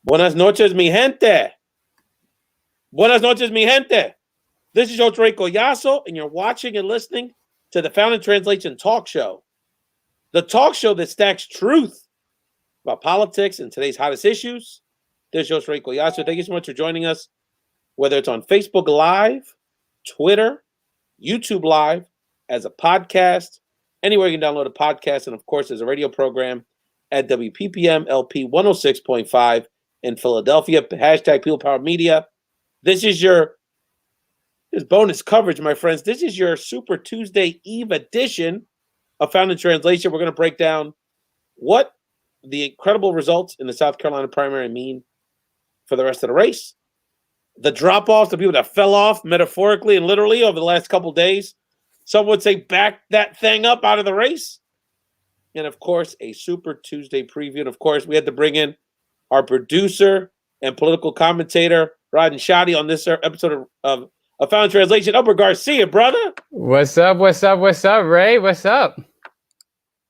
Buenas noches, mi gente. Buenas noches, mi gente. This is your Collazo, and you're watching and listening to the Found in Translation talk show. The talk show that stacks truth about politics and today's hottest issues. This is your Collazo. Thank you so much for joining us, whether it's on Facebook Live, Twitter, YouTube Live, as a podcast, anywhere you can download a podcast, and of course, as a radio program at WPPM LP 106.5 in Philadelphia. Hashtag People Power Media. This is bonus coverage, my friends. This is your Super Tuesday Eve edition of Found in Translation. We're going to break down what the incredible results in the South Carolina primary mean for the rest of the race. The drop-offs, the people that fell off metaphorically and literally over the last couple of days. Some would say back that thing up out of the race. And, of course, a Super Tuesday preview. And, of course, we had to bring in our producer and political commentator, Rod and Shadi, on this episode of Found in Translation. Albert Garcia, brother. What's up, Ray? What's up?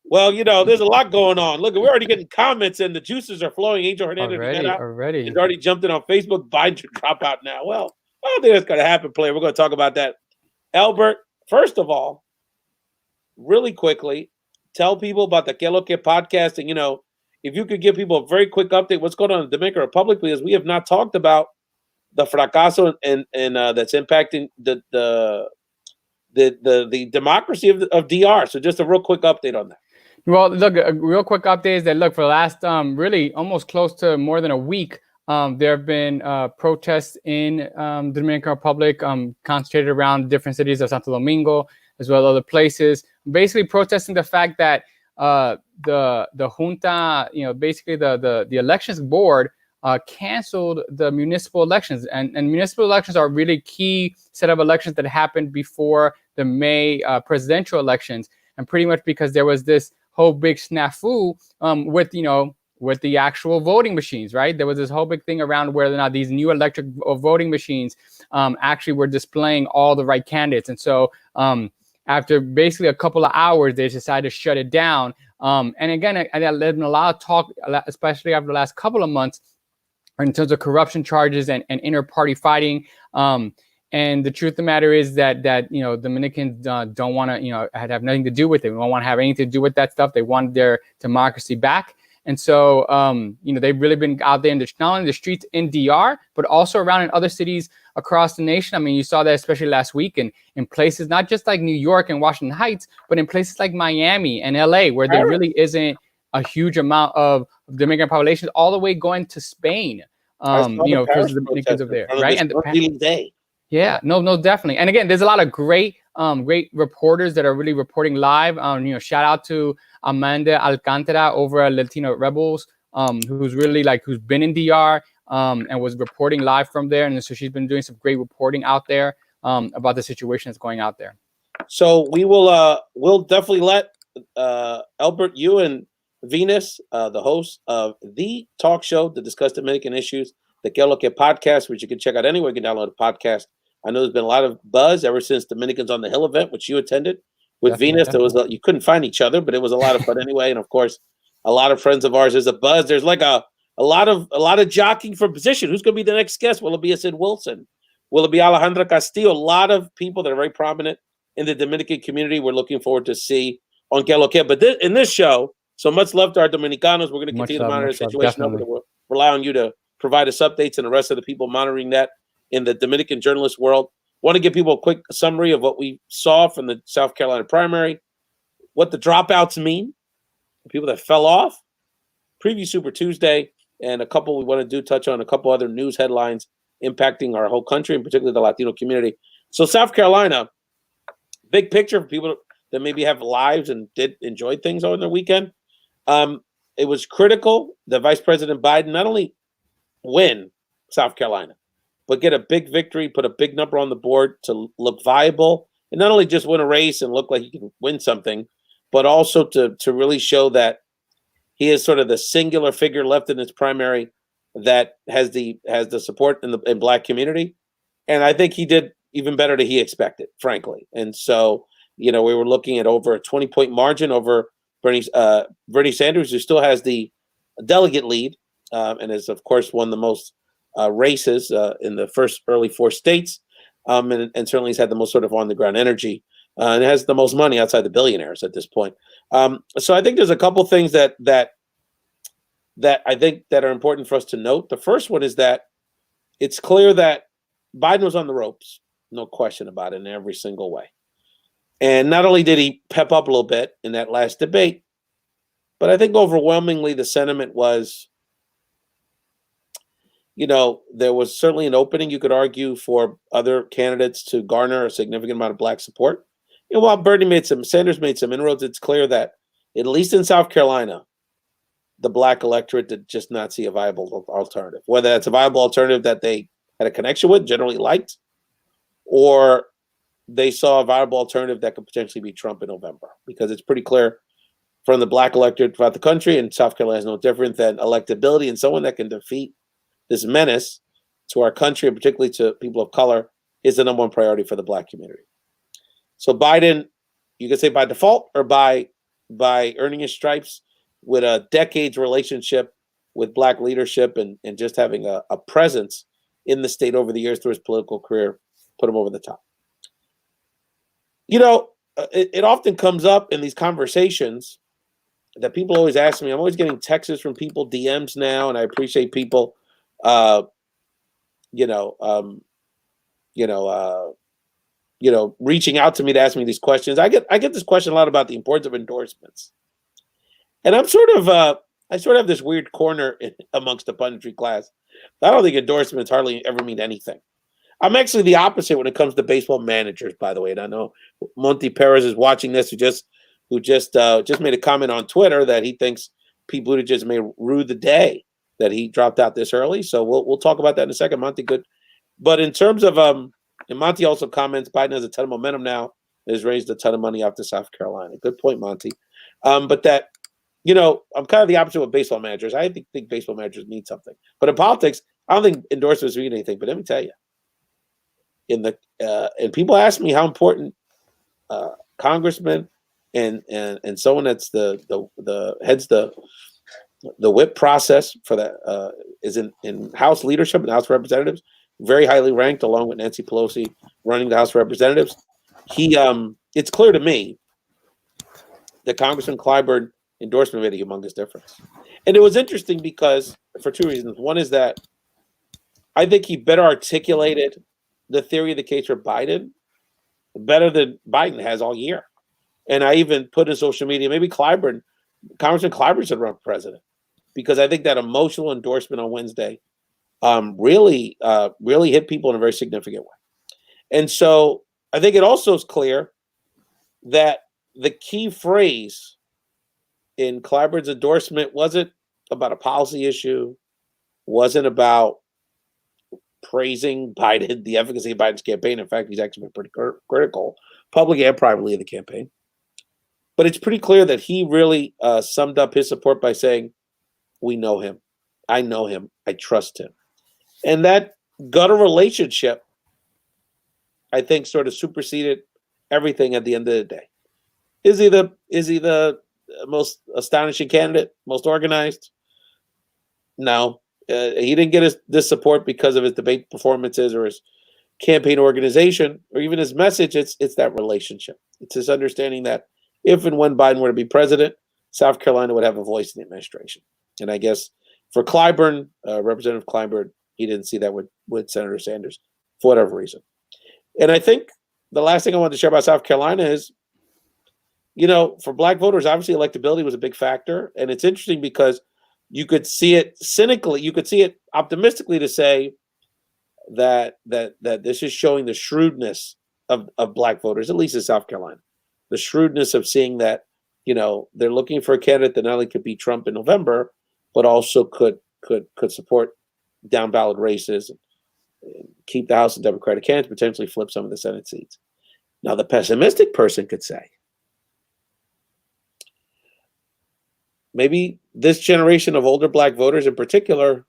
Well, there's a lot going on. Look, we're already getting comments, and the juices are flowing. Angel Hernandez already. He's already jumped in on Facebook. Biden should drop out now. Well, I don't think that's going to happen, player. We're going to talk about that. Albert, first of all, really quickly, tell people about the Que Lo Que podcast. And, if you could give people a very quick update, what's going on in the Dominican Republic, because we have not talked about the fracaso and that's impacting the democracy of DR. So just a real quick update on that. Well, look, a real quick update is that, look, for the last really almost close to more than a week, there have been protests in the Dominican Republic concentrated around different cities of Santo Domingo, as well as other places, basically protesting the fact that the junta, basically the elections board canceled the municipal elections. And municipal elections are a really key set of elections that happened before the May presidential elections. And pretty much because there was this whole big snafu with the actual voting machines, right? There was this whole big thing around whether or not these new electric voting machines actually were displaying all the right candidates. And so after basically a couple of hours, they decided to shut it down. And again, that led to a lot of talk, especially after the last couple of months, in terms of corruption charges and inter-party fighting. And the truth of the matter is that Dominicans don't want to have nothing to do with it. We don't want to have anything to do with that stuff. They want their democracy back. And so they've really been out there not only in the streets in DR, but also around in other cities across the nation. I mean, you saw that especially last week in places not just like New York and Washington Heights, but in places like Miami and LA, where there really isn't a huge amount of Dominican populations, all the way going to Spain. Because of the Dominicans over there, right? And yeah, no, definitely. And again, there's a lot of great reporters that are really reporting live. Shout out to Amanda Alcantara over at Latino Rebels, who's been in DR and was reporting live from there. And so she's been doing some great reporting out there about the situation that's going out there. So we'll definitely let Albert, you and Venus, the host of the talk show to discuss Dominican issues, the Que Lo Que podcast, which you can check out anywhere. You can download a podcast. I know there's been a lot of buzz ever since Dominicans on the Hill event, which you attended with Venus. There was you couldn't find each other, but it was a lot of fun anyway. And of course, a lot of friends of ours. There's a buzz. There's like a lot of jockeying for position. Who's going to be the next guest? Will it be a Sid Wilson? Will it be Alejandra Castillo? A lot of people that are very prominent in the Dominican community. We're looking forward to see on Que Lo Que. But in this show, so much love to our Dominicanos. We're going to continue to monitor the situation. We'll rely on you to provide us updates and the rest of the people monitoring that in the Dominican journalist world. Want to give people a quick summary of what we saw from the South Carolina primary, what the dropouts mean, the people that fell off, preview Super Tuesday, and we want to touch on a couple other news headlines impacting our whole country, and particularly the Latino community. So South Carolina, big picture for people that maybe have lives and did enjoy things over the weekend. It was critical that Vice President Biden not only win South Carolina, but get a big victory, put a big number on the board to look viable, and not only just win a race and look like he can win something, but also to really show that he is sort of the singular figure left in his primary that has the support in the Black community. And I think he did even better than he expected, frankly. And so, we were looking at over a 20-point margin over Bernie Sanders, who still has the delegate lead. and has, of course, won the most races in the first early 4 states, and certainly has had the most sort of on-the-ground energy, and has the most money outside the billionaires at this point. So I think there's a couple things that I think that are important for us to note. The first one is that it's clear that Biden was on the ropes, no question about it, in every single way. And not only did he pep up a little bit in that last debate, but I think overwhelmingly the sentiment was, there was certainly an opening, you could argue, for other candidates to garner a significant amount of black support. And while Sanders made some inroads, it's clear that, at least in South Carolina, the black electorate did just not see a viable alternative. Whether that's a viable alternative that they had a connection with, generally liked, or they saw a viable alternative that could potentially be Trump in November. Because it's pretty clear from the black electorate throughout the country, and South Carolina is no different, than electability and someone that can defeat this menace to our country, and particularly to people of color, is the number one priority for the black community. So Biden, you could say by default or by earning his stripes, with a decades relationship with black leadership and just having a presence in the state over the years through his political career, put him over the top. It often comes up in these conversations that people always ask me. I'm always getting texts from people, DMs now, and I appreciate people, reaching out to me to ask me these questions. I get this question a lot about the importance of endorsements. And I sort of have this weird corner amongst the punditry class. I don't think endorsements hardly ever mean anything. I'm actually the opposite when it comes to baseball managers, by the way. And I know Monty Perez is watching this, who just made a comment on Twitter that he thinks Pete Buttigieg may rue the day that he dropped out this early. So we'll talk about that in a second. Monty, good. But in terms of and Monty also comments, Biden has a ton of momentum now, has raised a ton of money out to South Carolina. Good point, Monty. But that, I'm kind of the opposite with baseball managers. I think baseball managers mean something. But in politics, I don't think endorsements mean anything. But let me tell you, and people ask me how important congressmen and someone that's the heads the whip process for that is in House leadership and House Representatives, very highly ranked, along with Nancy Pelosi running the House of Representatives. It's clear to me that Congressman Clyburn endorsement made a humongous difference. And it was interesting because, for 2 reasons. One is that I think he better articulated the theory of the case for Biden better than Biden has all year. And I even put in social media, maybe Congressman Clyburn should run for president, because I think that emotional endorsement on Wednesday really hit people in a very significant way. And so I think it also is clear that the key phrase in Clyburn's endorsement wasn't about a policy issue, wasn't about praising Biden, the efficacy of Biden's campaign. In fact, he's actually been pretty critical, publicly and privately, of the campaign. But it's pretty clear that he really summed up his support by saying, we know him. I know him. I trust him. And that gutter relationship, I think, sort of superseded everything at the end of the day. Is he the most astonishing candidate, most organized? No. He didn't get this support because of his debate performances or his campaign organization or even his message. It's that relationship. It's his understanding that if and when Biden were to be president, South Carolina would have a voice in the administration. And I guess for Clyburn, Representative Clyburn, he didn't see that with Senator Sanders for whatever reason. And I think the last thing I wanted to share about South Carolina is, for black voters, obviously electability was a big factor. And it's interesting because you could see it cynically, you could see it optimistically to say that this is showing the shrewdness of black voters, at least in South Carolina. The shrewdness of seeing that, they're looking for a candidate that not only could beat Trump in November, but also could support down ballot races and keep the House in Democratic hands, potentially flip some of the Senate seats. Now, the pessimistic person could say, maybe this generation of older black voters in particular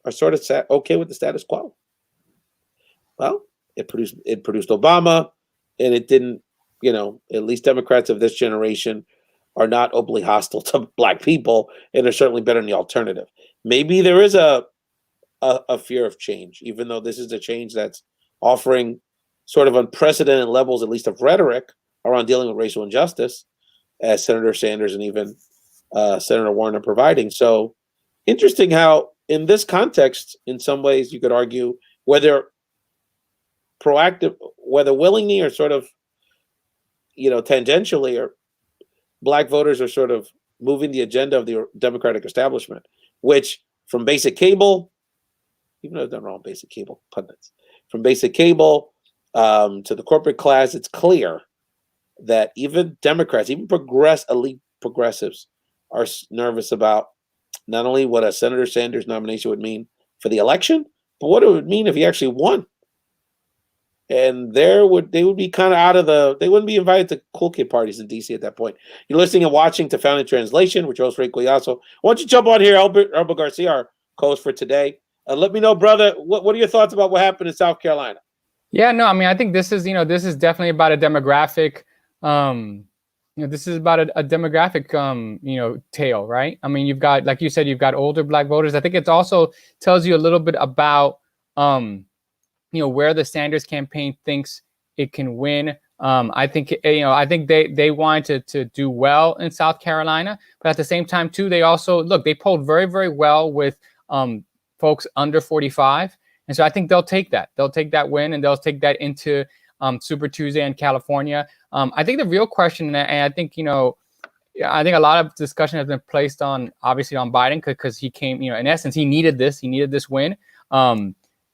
are sort of okay with the status quo. Well, it produced Obama, and it didn't, at least Democrats of this generation are not openly hostile to black people, and they're certainly better than the alternative. maybe there is a fear of change, even though this is a change that's offering sort of unprecedented levels, at least of rhetoric, around dealing with racial injustice, as Senator Sanders and even Senator Warren are providing. So interesting how, in this context, in some ways, you could argue whether proactive, whether willingly or sort of, tangentially, or Black voters are sort of moving the agenda of the Democratic establishment, which from basic cable, even though I've done wrong, basic cable pundits, from basic cable to the corporate class, it's clear that even Democrats, even elite progressives, are nervous about not only what a Senator Sanders nomination would mean for the election, but what it would mean if he actually won. And they would be kind of they wouldn't be invited to cool kid parties in DC at that point. You're listening and watching to Founding Translation, which hosts Collazo. Why don't you jump on here, Albert Garcia, our co-host for today. Let me know, brother, what are your thoughts about what happened in South Carolina? Yeah, no, I mean, I think this is definitely about a demographic, this is about a demographic, tale, right? I mean, you've got, like you said, you've got older Black voters. I think it also tells you a little bit about, where the Sanders campaign thinks it can win. I think they wanted to do well in South Carolina, but at the same time too, they also they polled very, very well with folks under 45, and so I think they'll take that win, and they'll take that into Super Tuesday in California. I think the real question, and I think I think a lot of discussion has been placed on Biden because he came, in essence, he needed this win.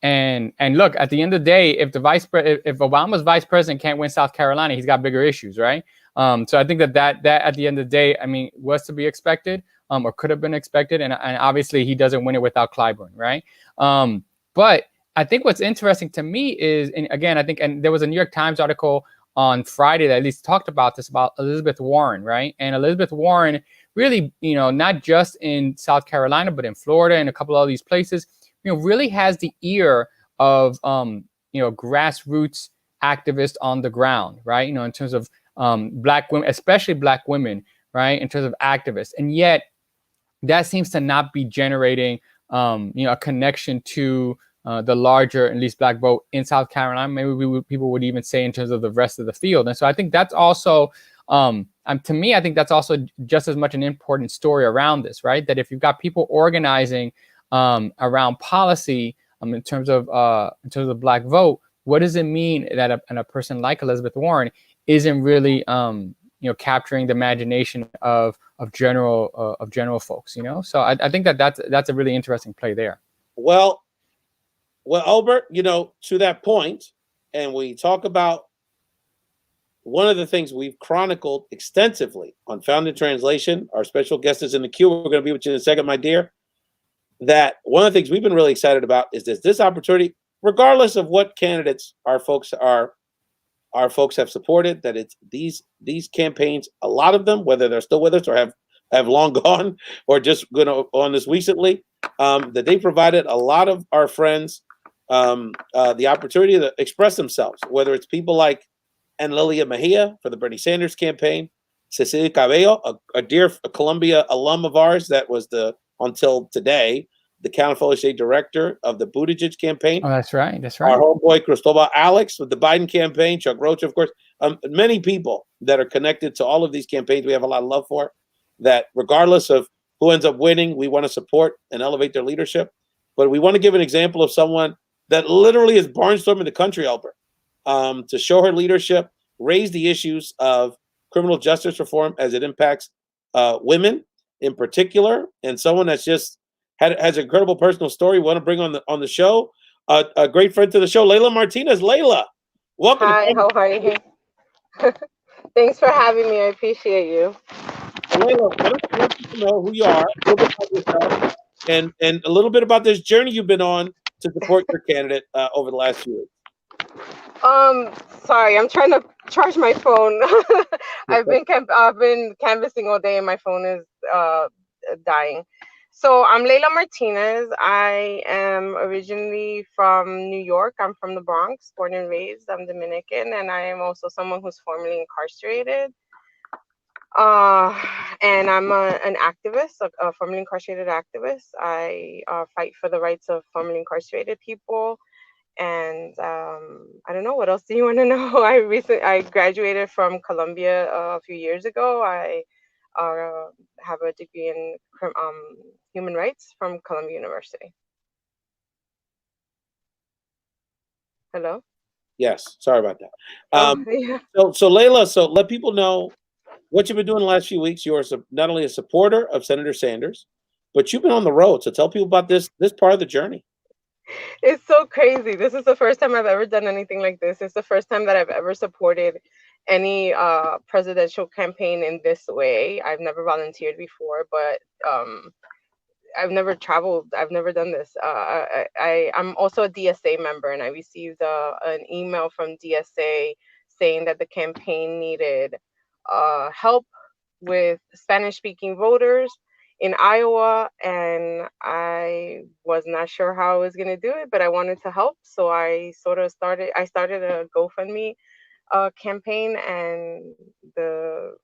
And look, at the end of the day, if Obama's vice president can't win South Carolina, he's got bigger issues, right? So I think that at the end of the day, I mean, was to be expected, or could have been expected, and obviously he doesn't win it without Clyburn, right? But I think what's interesting to me is, and again, I think, and there was a New York Times article on Friday that at least talked about this, about Elizabeth Warren, right? And Elizabeth Warren really, not just in South Carolina, but in Florida and a couple of these places, really has the ear of, grassroots activists on the ground, right? In terms of Black women, especially Black women, right? In terms of activists. And yet that seems to not be generating, a connection to the larger, at least Black vote in South Carolina. Maybe people would even say in terms of the rest of the field. And so I think that's also, to me, I think that's also just as much an important story around this, right? That if you've got people organizing around policy in terms of Black vote, what does it mean that a person like Elizabeth Warren isn't really capturing the imagination of general folks? So I think that's a really interesting play there. Well, Albert, to that point, and we talk about one of the things we've chronicled extensively on Founding Translation. Our special guest is in the queue. We're going to be with you in a second, my dear. That one of the things we've been really excited about is this opportunity, regardless of what candidates our folks have supported, that it's these campaigns, a lot of them, whether they're still with us or have long gone or just going on this recently, that they provided a lot of our friends the opportunity to express themselves, whether it's people like Lilia Mejia for the Bernie Sanders campaign, Cecilia Cabello, a dear Columbia alum of ours that was until today, the California State Director of the Buttigieg campaign. Oh, that's right. Our homeboy Cristobal Alex with the Biden campaign, Chuck Rocha, of course. Many people that are connected to all of these campaigns we have a lot of love for, that regardless of who ends up winning, we want to support and elevate their leadership. But we want to give an example of someone that literally is barnstorming the country, Albert, to show her leadership, raise the issues of criminal justice reform as it impacts women in particular, and someone that's just has an incredible personal story we want to bring on the show. A great friend to the show, Leila Martinez. Leila, welcome. Hi, how are you? Thanks for having me. I appreciate you. Leila, I want you to know who you are, a little bit about yourself, and a little bit about this journey you've been on to support your candidate over the last few weeks. Sorry, I'm trying to charge my phone. I've been canvassing all day and my phone is dying. So I'm Leila Martinez. I am originally from New York. I'm from the Bronx, born and raised. I'm Dominican, and I am also someone who's formerly incarcerated. And I'm an activist, a formerly incarcerated activist. I fight for the rights of formerly incarcerated people. And I don't know, what else do you want to know? I graduated from Columbia a few years ago. I have a degree in human rights from Columbia University. Hello? Yes, sorry about that. Yeah. So Leila, so let people know what you've been doing the last few weeks. You're not only a supporter of Senator Sanders, but you've been on the road. So tell people about this part of the journey. It's so crazy. This is the first time I've ever done anything like this. It's the first time that I've ever supported any presidential campaign in this way. I've never volunteered before, but I've never traveled. I've never done this. I'm also a DSA member, and I received an email from DSA saying that the campaign needed help with Spanish-speaking voters in Iowa, and I was not sure how I was going to do it, but I wanted to help, so I started a GoFundMe campaign, and the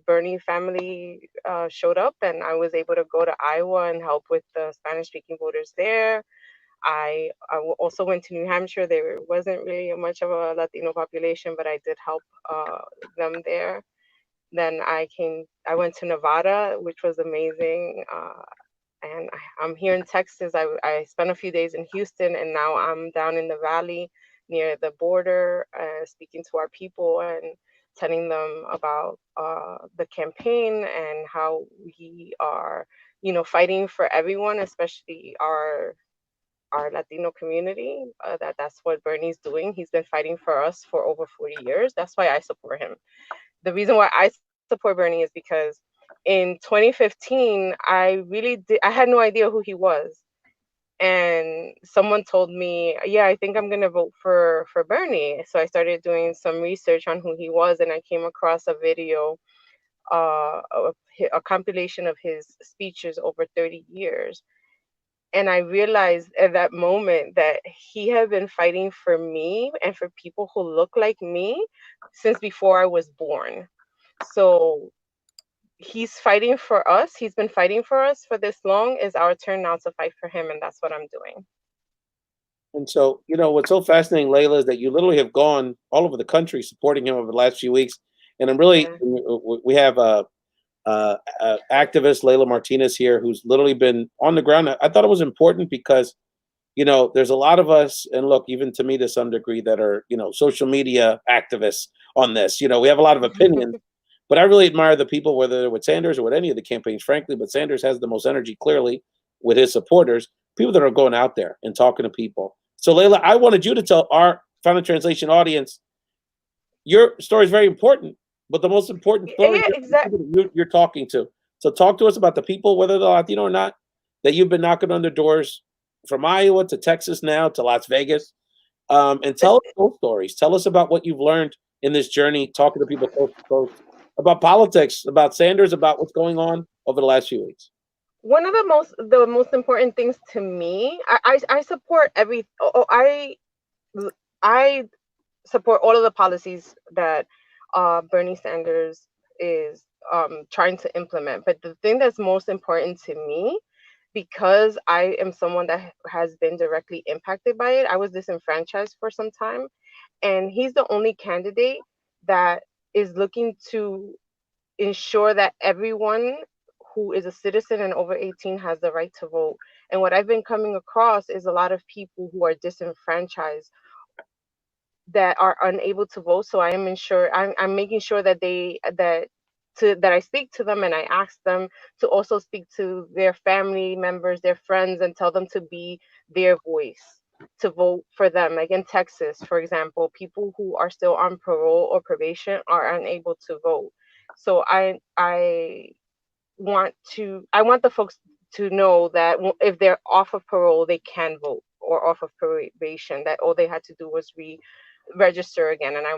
Bernie family showed up, and I was able to go to Iowa and help with the Spanish-speaking voters there. Also went to New Hampshire. There wasn't really much of a Latino population, but I did help them there. Then I went to Nevada, which was amazing. And I'm here in Texas. I spent a few days in Houston, and now I'm down in the valley near the border, speaking to our people and telling them about the campaign and how we are, fighting for everyone, especially our Latino community. That's what Bernie's doing. He's been fighting for us for over 40 years. That's why I support him. The reason why I support Bernie is because in 2015, I had no idea who he was. And someone told me, yeah, I think I'm going to vote for Bernie. So I started doing some research on who he was, and I came across a video, a compilation of his speeches over 30 years. And I realized at that moment that he had been fighting for me and for people who look like me since before I was born. So he's fighting for us. He's been fighting for us for this long. It's our turn now to fight for him, and that's what I'm doing. And so, what's so fascinating, Leila, is that you literally have gone all over the country supporting him over the last few weeks. And I'm really, we have activist Leila Martinez here, who's literally been on the ground. I thought it was important because, there's a lot of us, and look, even to me to some degree, that are, social media activists on this. We have a lot of opinions, but I really admire the people, whether they're with Sanders or with any of the campaigns, frankly, but Sanders has the most energy, clearly, with his supporters, people that are going out there and talking to people. So, Leila, I wanted you to tell our Final Translation audience, your story is very important, but the most important story you're talking to. So talk to us about the people, whether they're Latino or not, that you've been knocking on their doors from Iowa to Texas now to Las Vegas. And tell us those stories. Tell us about what you've learned in this journey, talking to people close to close, about politics, about Sanders, about what's going on over the last few weeks. One of the most important things to me, I support I support all of the policies that Bernie Sanders is trying to implement. But the thing that's most important to me, because I am someone that has been directly impacted by it, I was disenfranchised for some time, and he's the only candidate that is looking to ensure that everyone who is a citizen and over 18 has the right to vote. And what I've been coming across is a lot of people who are disenfranchised that are unable to vote. So I'm making sure that I speak to them, and I ask them to also speak to their family members, their friends, and tell them to be their voice, to vote for them. Like in Texas, for example, people who are still on parole or probation are unable to vote. So I want the folks to know that if they're off of parole, they can vote, or off of probation, that all they had to do was register again. And I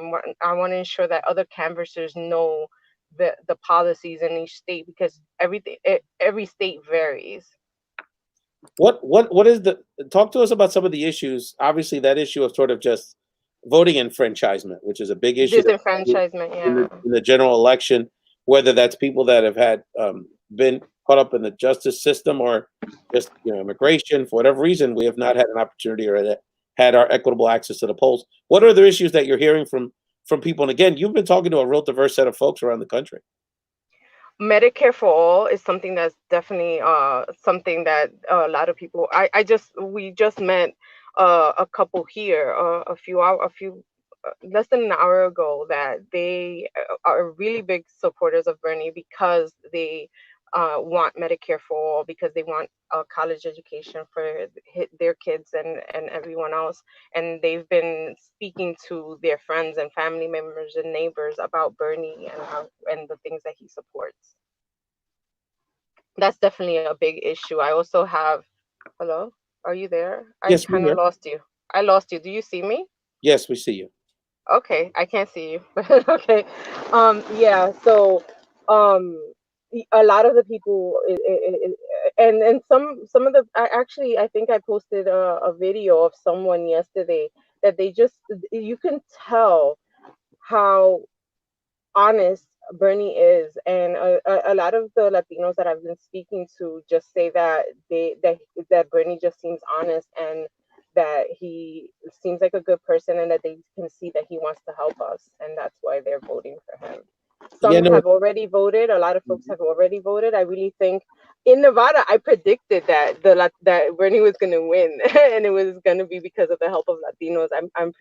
want to ensure that other canvassers know the policies in each state, because every state varies. What is talk to us about some of the issues? Obviously, that issue of sort of just voting enfranchisement, which is a big issue. Disenfranchisement, in the general election. whether that's people that have had been caught up in the justice system or just immigration for whatever reason, we have not had an opportunity or had our equitable access to the polls. What are the issues that you're hearing from people? And again, you've been talking to a real diverse set of folks around the country. Medicare for all is something that's definitely something that a lot of people. We just met a couple here less than an hour ago that they are really big supporters of Bernie because they want Medicare for all, because they want a college education for their kids and everyone else. And they've been speaking to their friends and family members and neighbors about Bernie and the things that he supports. That's definitely a big issue. I also have, hello, are you there? Yes, I kind of lost you. I lost you. Do you see me? Yes, we see you. Okay, I can't see you, but okay. Yeah, so a lot of the people and some of the I think I posted a video of someone yesterday that you can tell how honest Bernie is, and a lot of the Latinos that I've been speaking to just say that that Bernie just seems honest, and that he seems like a good person, and that they can see that he wants to help us, and that's why they're voting for him. Some have already voted. A lot of folks have already voted. I really think in Nevada, I predicted that that Bernie was going to win, and it was going to be because of the help of Latinos. I'm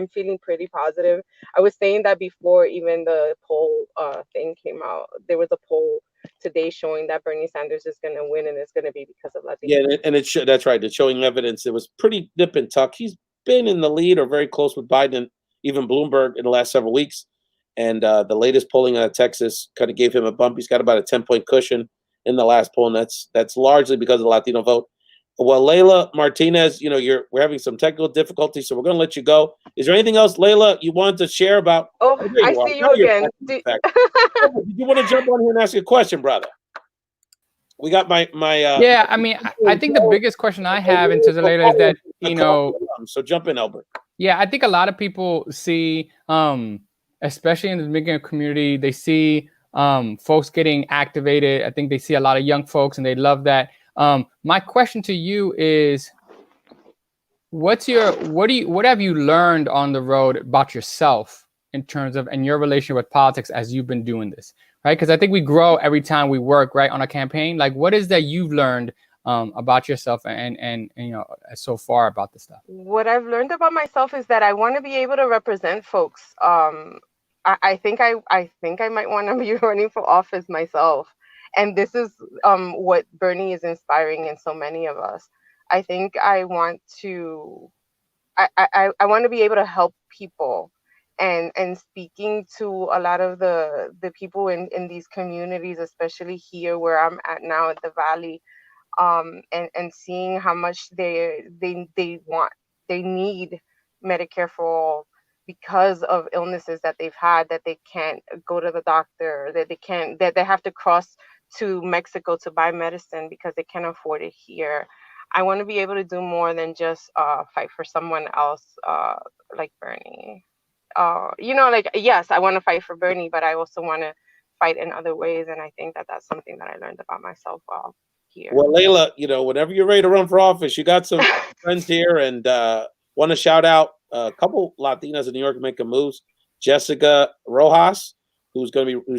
feeling pretty positive. I was saying that before even the poll thing came out. There was a poll today showing that Bernie Sanders is going to win, and it's going to be because of Latinos. Yeah, and that's right. It's showing evidence. It was pretty nip and tuck. He's been in the lead or very close with Biden, even Bloomberg, in the last several weeks. And the latest polling out of Texas kind of gave him a bump. He's got about a 10-point cushion in the last poll, and that's largely because of the Latino vote. Well, Leila Martinez, we're having some technical difficulties, so we're going to let you go. Is there anything else, Leila, you wanted to share about? Oh, I see you again. Did you want to jump on here and ask a question, brother? We got my yeah, I mean, I think the biggest question I have into the Leila is that, so jump in, Albert. Yeah, I think a lot of people see, especially in the Dominican community, they see folks getting activated. I think they see a lot of young folks, and they love that. My question to you is, what have you learned on the road about yourself in terms of and your relationship with politics as you've been doing this, right? Because I think we grow every time we work, right, on a campaign. Like, what is that you've learned about yourself and so far about this stuff? What I've learned about myself is that I want to be able to represent folks. I think I might want to be running for office myself. And this is what Bernie is inspiring in so many of us. I think I want to be able to help people, and speaking to a lot of the people in these communities, especially here where I'm at now at the Valley, and seeing how much they need Medicare for all, because of illnesses that they've had, that they can't go to the doctor, that they have to cross to Mexico to buy medicine because they can't afford it here. I want to be able to do more than just fight for someone else like Bernie. Yes, I want to fight for Bernie, but I also want to fight in other ways. And I think that that's something that I learned about myself while here. Well, Leila, whenever you're ready to run for office, you got some friends here, and want to shout out a couple Latinas in New York making moves. Jessica Rojas, who's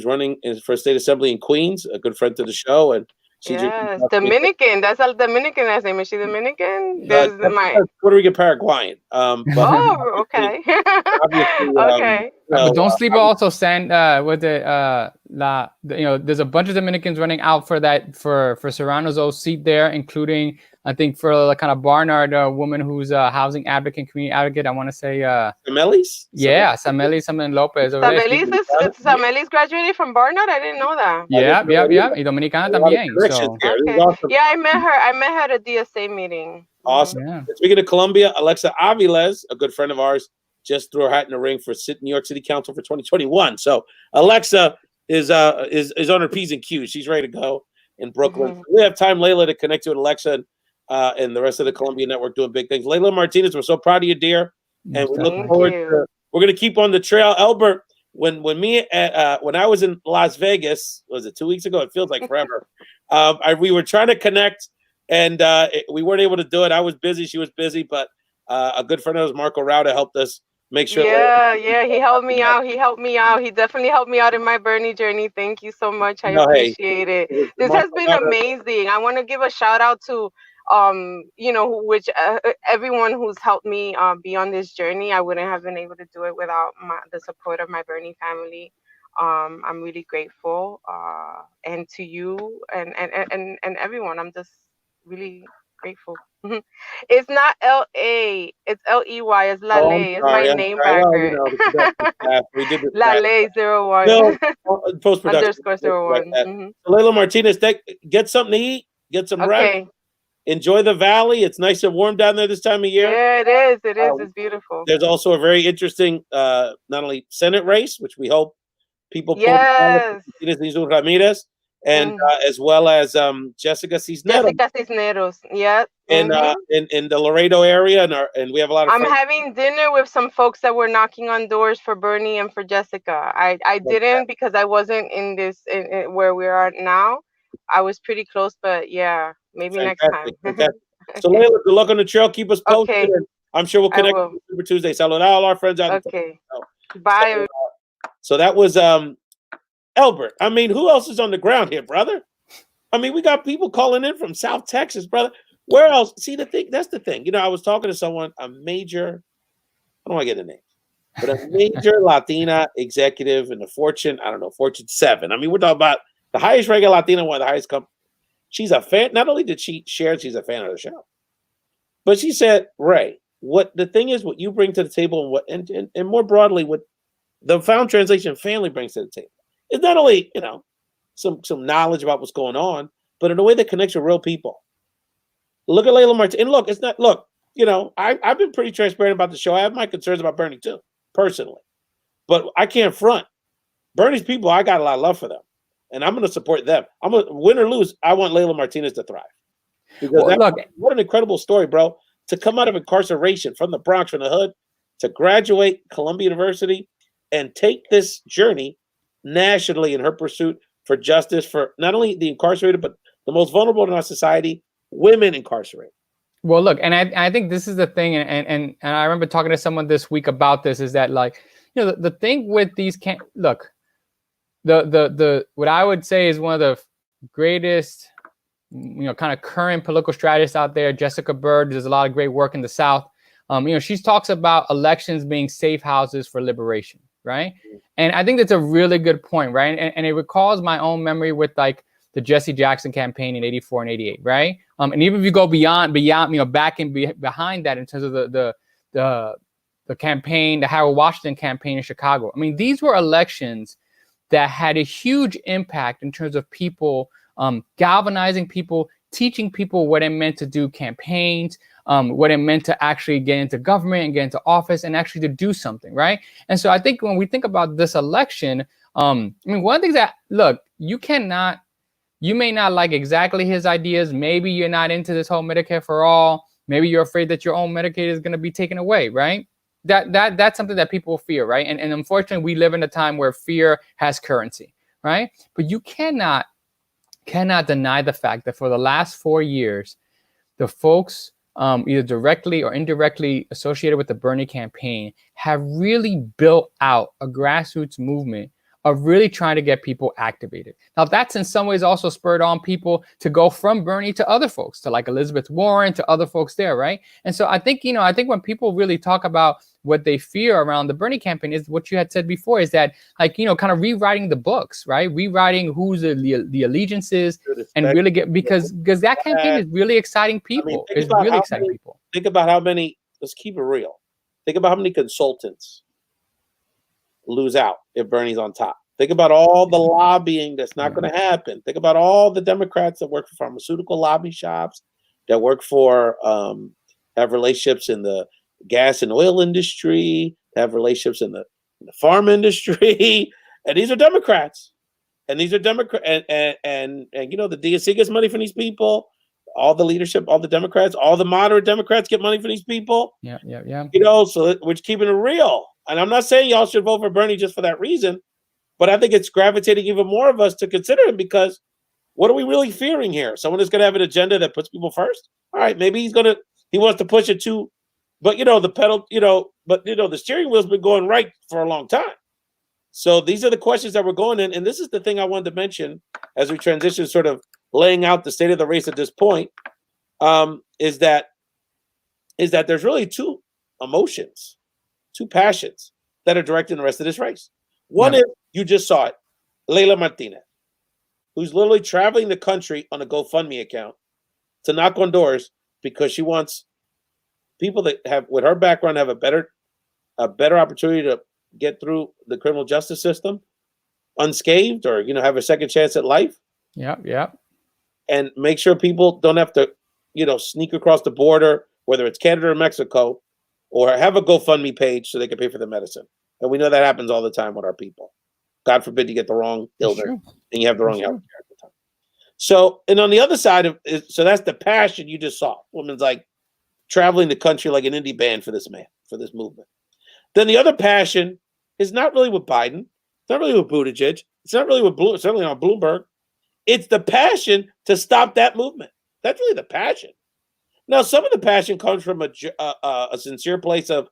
running for state assembly in Queens, a good friend to the show, and yes, Dominican. That's a Dominican last name. Is she Dominican? Puerto Rican Paraguayan. Oh, okay. Okay. But don't sleep also, with there's a bunch of Dominicans running out for Serrano's old seat there, including, I think, for the kind of Barnard woman who's a housing advocate, community advocate. I want to say Samelis? Yeah, Samelis Lopez. Samelis graduated from Barnard. I didn't know that. Yeah. Y Dominicana también. So. Okay. Awesome. Yeah, I met her at a DSA meeting. Awesome. Yeah. Speaking of Colombia, Alexa Aviles, a good friend of ours, just threw her hat in the ring for New York City Council for 2021. So Alexa is on her P's and Q's. She's ready to go in Brooklyn. Mm-hmm. We have time, Leila, to connect you with Alexa and the rest of the Columbia Network doing big things. Leila Martinez, we're so proud of you, dear. And we look forward to, we're going to keep on the trail. Albert, when I was in Las Vegas, was it 2 weeks ago? It feels like forever. We were trying to connect, and we weren't able to do it. I was busy, she was busy, but a good friend of ours, Marco Rauda, helped us make sure. Yeah, he helped me out. He helped me out. He definitely helped me out in my Bernie journey. Thank you so much. I appreciate it. This has been amazing. I want to give a shout out to everyone who's helped me be on this journey. I wouldn't have been able to do it without the support of my Bernie family. I'm really grateful, and to you and everyone. I'm just really grateful. It's not L-A, it's L-E-Y. It's Lale. It's my name backer. We did this. Lale 01. No, post-production. _01. Leila Martinez, get something to eat, get some rest. Enjoy the valley. It's nice and warm down there this time of year. Yeah, it is. It is. It's beautiful. There's also a very interesting, not only Senate race, which we hope people yes. Ramirez, and as well as Jessica Cisneros. Yeah. In the Laredo area, and we have a lot of. I'm having dinner with some folks that were knocking on doors for Bernie and for Jessica. I didn't because I wasn't in where we are now. I was pretty close, but yeah, maybe next time. So Leila, good luck on the trail. Keep us posted. Okay. And I'm sure we'll connect on Super Tuesday. Salud all our friends out there. Okay. Bye. So that was Albert. I mean, who else is on the ground here, brother? I mean, we got people calling in from South Texas, brother. Where else? See, that's the thing. You know, I was talking to someone, I don't want to get the name, but a major Latina executive in the Fortune 7. I mean, we're talking about the highest ranked Latina, one of the highest companies. She's a fan. Not only did she share, she's a fan of the show, but she said, Ray, what the thing is, what you bring to the table, and more broadly, what the Found Translation family brings to the table is not only, some knowledge about what's going on, but in a way that connects with real people. Look at Leila Martinez. And I've been pretty transparent about the show. I have my concerns about Bernie too, personally. But I can't front. Bernie's people, I got a lot of love for them. And I'm going to support them. I'm going to win or lose. I want Leila Martinez to thrive. Because what an incredible story, bro. To come out of incarceration from the Bronx, from the hood, to graduate Columbia University and take this journey nationally in her pursuit for justice for not only the incarcerated, but the most vulnerable in our society, women incarcerated. Well, look, and I think this is the thing, and I remember talking to someone this week about this, is that the thing with these the what I would say is one of the greatest, kind of current political strategists out there, Jessica Burd, does a lot of great work in the South. She talks about elections being safe houses for liberation, right? And I think that's a really good point, right? And it recalls my own memory with the Jesse Jackson campaign in '84 and '88, right? And even if you go beyond, back and behind that in terms of the campaign, the Harold Washington campaign in Chicago. I mean, these were elections that had a huge impact in terms of people, galvanizing people, teaching people what it meant to do campaigns, what it meant to actually get into government and get into office and actually to do something, right? And so I think when we think about this election, one of the things that, look, you may not like exactly his ideas. Maybe you're not into this whole Medicare for all. Maybe you're afraid that your own Medicaid is going to be taken away, right? That's something that people fear, right? And unfortunately, we live in a time where fear has currency, right? But you cannot deny the fact that for the last 4 years, the folks either directly or indirectly associated with the Bernie campaign have really built out a grassroots movement of really trying to get people activated. Now, that's in some ways also spurred on people to go from Bernie to other folks, to Elizabeth Warren, to other folks there, right? And so I think when people really talk about what they fear around the Bernie campaign is what you had said before, is that kind of rewriting the books, right? Rewriting who's the allegiances and really because that campaign is really exciting people. It's really exciting people. Think about how many, let's keep it real. Think about how many consultants lose out if Bernie's on top. Think about all the lobbying that's not going to happen. Think about all the Democrats that work for pharmaceutical lobby shops, that work for, have relationships in the gas and oil industry, have relationships in the farm industry. And these are Democrats. And these are Democrats. And the DNC gets money from these people. All the leadership, all the Democrats, all the moderate Democrats get money from these people. Yeah. So we're just keeping it real. and I'm not saying y'all should vote for Bernie just for that reason, but I think it's gravitating even more of us to consider him because what are we really fearing here? Someone is going to have an agenda that puts people first? All right, maybe he wants to push it too, but the pedal, the steering wheel's been going right for a long time. So these are the questions that we're going in, and this is the thing I wanted to mention as we transition, sort of laying out the state of the race at this point, is that there's really two emotions, two passions that are directing the rest of this race. One is, you just saw it, Leila Martinez, who's literally traveling the country on a GoFundMe account to knock on doors because she wants people that have, with her background, have a better opportunity to get through the criminal justice system unscathed, or have a second chance at life. Yeah. And make sure people don't have to, sneak across the border, whether it's Canada or Mexico, or have a GoFundMe page so they can pay for the medicine. And we know that happens all the time with our people. God forbid you get the wrong illness and you have the wrong health care at the time. So, and on the other side of it, so that's the passion you just saw. Woman's like traveling the country like an indie band for this man, for this movement. Then the other passion is not really with Biden. It's not really with Buttigieg. It's not really with certainly not Bloomberg. It's the passion to stop that movement. That's really the passion. Now, some of the passion comes from a sincere place of,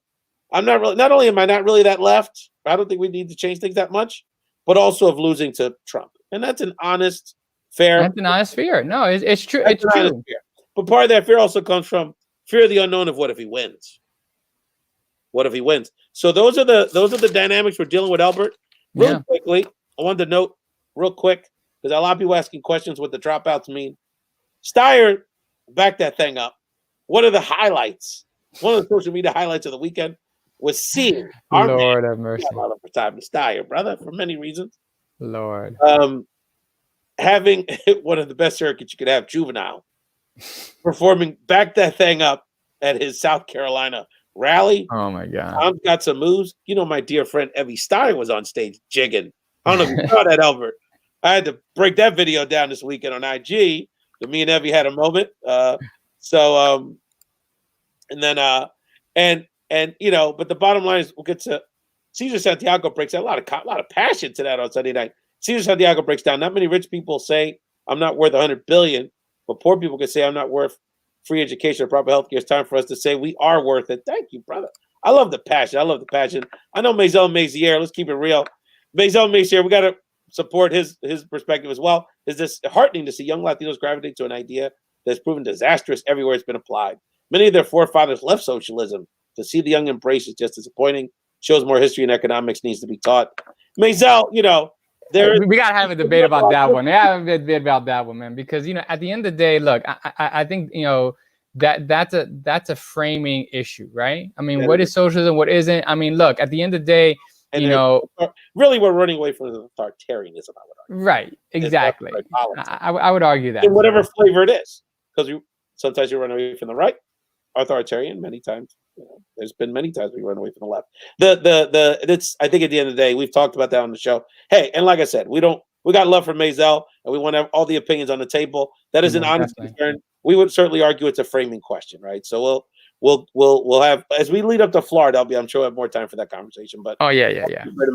not only am I not really that left, I don't think we need to change things that much, but also of losing to Trump. And that's an honest, fair. That's an honest fear. No, it's true. It's true. But part of that fear also comes from fear of the unknown of what if he wins? What if he wins? So those are the dynamics we're dealing with, Albert. Really quickly, I wanted to note real quick, because a lot of people asking questions what the dropouts mean. Steyer backed that thing up. One of the highlights, one of the social media highlights of the weekend was seeing our Lord have mercy. For time to Steyer, brother, for many reasons. Lord. Having one of the best circuits you could have, Juvenile, performing, back that thing up at his South Carolina rally. Oh my God. Tom's got some moves. My dear friend Evie Steyer was on stage jigging. I don't know if you saw that, Albert. I had to break that video down this weekend on IG. But me and Evie had a moment. But the bottom line is, we'll get to Cesar Santiago breaks down a lot of passion to that on Sunday night. Cesar Santiago breaks down. Not many rich people say I'm not worth $100 billion, but poor people can say I'm not worth free education or proper health care. It's time for us to say we are worth it. Thank you, brother. I love the passion. I know Maisel Maziere. Let's keep it real. Maisel Maziere, we got to support his perspective as well. Is this heartening to see young Latinos gravitate to an idea that's proven disastrous everywhere it's been applied? Many of their forefathers left socialism. To see the young embrace is just disappointing. Shows more history and economics needs to be taught. Maisel, we gotta have a debate about that one. Yeah, have a debate about that one, man. Because at the end of the day, look, I think that's a framing issue, right? I mean, what is socialism? What isn't? I mean, look, at the end of the day, really, we're running away from the authoritarianism. I would argue. Right, exactly. I would argue that. In whatever flavor it is, because sometimes you run away from the right, authoritarian. Many times, there's been many times we run away from the left. It's, I think at the end of the day, we've talked about that on the show. Hey, and like I said, we got love for Maisel, and we want to have all the opinions on the table. That is an honest concern. We would certainly argue it's a framing question, right? So we'll have, as we lead up to Florida, I'm sure we'll have more time for that conversation. But yeah.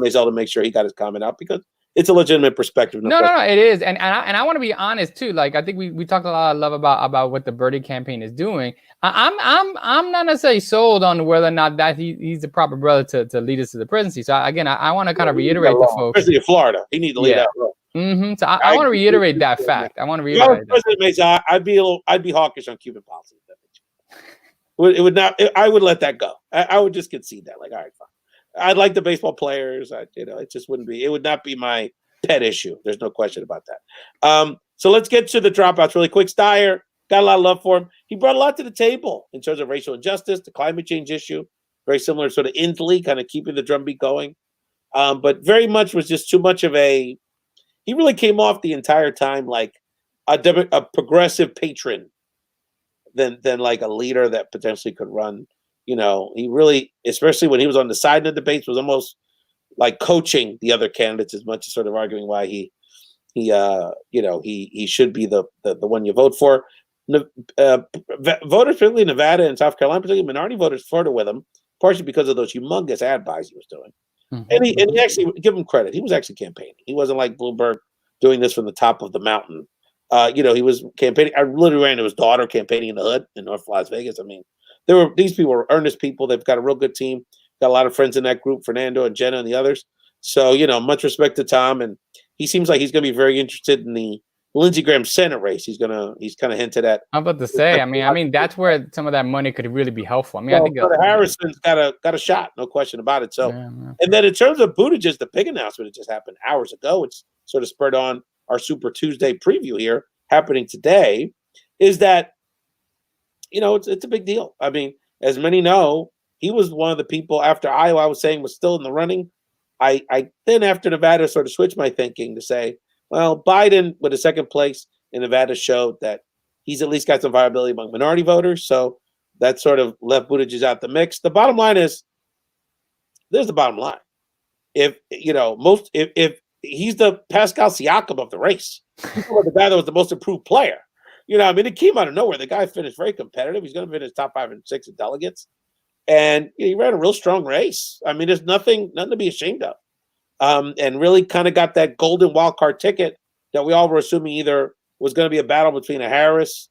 Maisel to make sure he got his comment out, because it's a legitimate perspective. No, it is, and I want to be honest too. Like, I think we talked a lot of love about what the Birdie campaign is doing. I'm not necessarily sold on whether or not that he's the proper brother to lead us to the presidency. So again, I want to kind of reiterate to folks, especially in Florida, he needs to lead that role. So I want to reiterate that fact. I want to reiterate that. I'd be hawkish on Cuban policy. It would not. I would let that go. I would just concede that. Like, all right, fine. I'd like the baseball players. It just wouldn't be. It would not be my pet issue. There's no question about that. So let's get to the dropouts really quick. Steyer, got a lot of love for him. He brought a lot to the table in terms of racial injustice, the climate change issue. Very similar sort of Inslee, kind of keeping the drumbeat going. But very much was just too much of a. He really came off the entire time like a progressive patron than like a leader that potentially could run. He really, especially when he was on the side of the debates, was almost like coaching the other candidates as much as sort of arguing why he should be the one you vote for. Voters, particularly in Nevada and South Carolina, particularly minority voters, flirted with him. partially because of those humongous ad buys he was doing. Mhm. And he actually, give him credit, he was actually campaigning. He wasn't like Bloomberg doing this from the top of the mountain. He was campaigning. I literally ran into his daughter campaigning in the hood in North Las Vegas. I mean, these people were earnest people. They've got a real good team. Got a lot of friends in that group, Fernando and Jenna and the others. So, much respect to Tom. And he seems like he's going to be very interested in the Lindsey Graham Senate race. He's kind of hinted at. I'm about to say, I mean, that's where some of that money could really be helpful. I mean, I think Harrison's got a shot, no question about it. So, yeah. And then in terms of Buttigieg, the big announcement that just happened hours ago, it's sort of spurred on our Super Tuesday preview here happening today, is that it's a big deal. I mean, as many know, he was one of the people after Iowa I was saying was still in the running. I then after Nevada sort of switched my thinking to say, well, Biden with a second place in Nevada showed that he's at least got some viability among minority voters. So that sort of left Buttigieg out the mix. The bottom line is, there's the bottom line. If he's the Pascal Siakam of the race, the guy that was the most improved player. It came out of nowhere. The guy finished very competitive. He's going to finish top 5 and 6 in delegates. And he ran a real strong race. I mean, there's nothing to be ashamed of. And really kind of got that golden wild card ticket that we all were assuming either was going to be a battle between a Harris,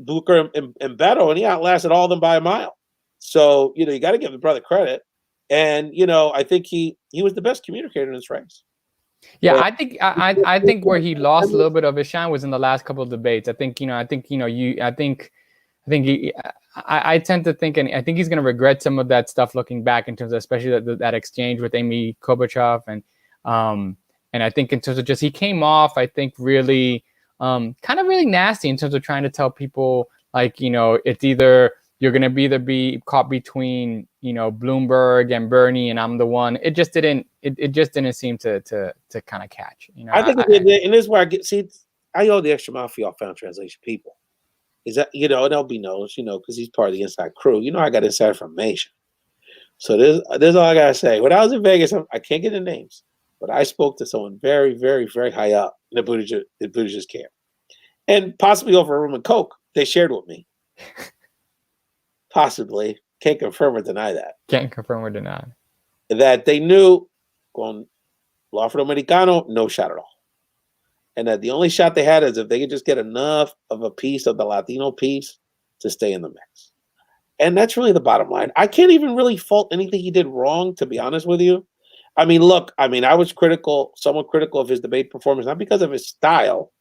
Booker, and Beto, and he outlasted all of them by a mile. So, you got to give the brother credit. And, I think he was the best communicator in this race. Yeah, I think where he lost a little bit of his shine was in the last couple of debates. I tend to think, and I think he's going to regret some of that stuff looking back in terms of especially that exchange with Amy Klobuchar, and I think in terms of just he came off, I think really kind of really nasty in terms of trying to tell people like it's either you're going to either be caught between Bloomberg and Bernie, and I'm the one. It just didn't seem to kind of catch. I think and this is where I owe the extra mile for y'all Found Translation people. Is that and LB knows because he's part of the inside crew. I got inside information. So this all I gotta say. When I was in Vegas, I can't get the names, but I spoke to someone very, very, very high up in the Buttigieg camp, and possibly over a room of coke. They shared with me. Possibly. Can't confirm or deny that. Can't confirm or deny. That they knew going Afroamericano, no shot at all. And that the only shot they had is if they could just get enough of a piece of the Latino piece to stay in the mix. And that's really the bottom line. I can't even really fault anything he did wrong, to be honest with you. I mean, look, I was somewhat critical of his debate performance, not because of his style,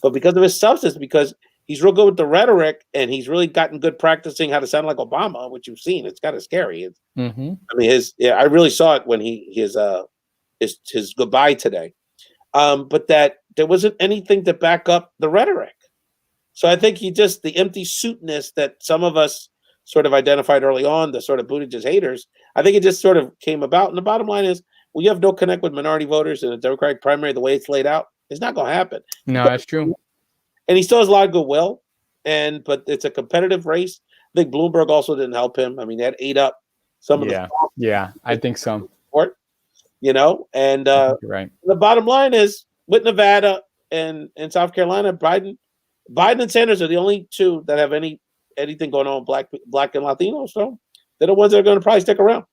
but because of his substance, because he's real good with the rhetoric, and he's really gotten good practicing how to sound like Obama, which you've seen. It's kind of scary. I really saw it when his goodbye today. But that there wasn't anything to back up the rhetoric. So I think the empty suitness that some of us sort of identified early on, the sort of Buttigieg haters, I think it just sort of came about. And the bottom line is, you have no connect with minority voters in a Democratic primary the way it's laid out. It's not going to happen. No, that's true. And he still has a lot of goodwill, but it's a competitive race. I think Bloomberg also didn't help him. I mean, that ate up some of the. Yeah, I think so. Support, and right. The bottom line is with Nevada and South Carolina, Biden and Sanders are the only two that have anything going on with black and Latino. So they're the ones that are going to probably stick around.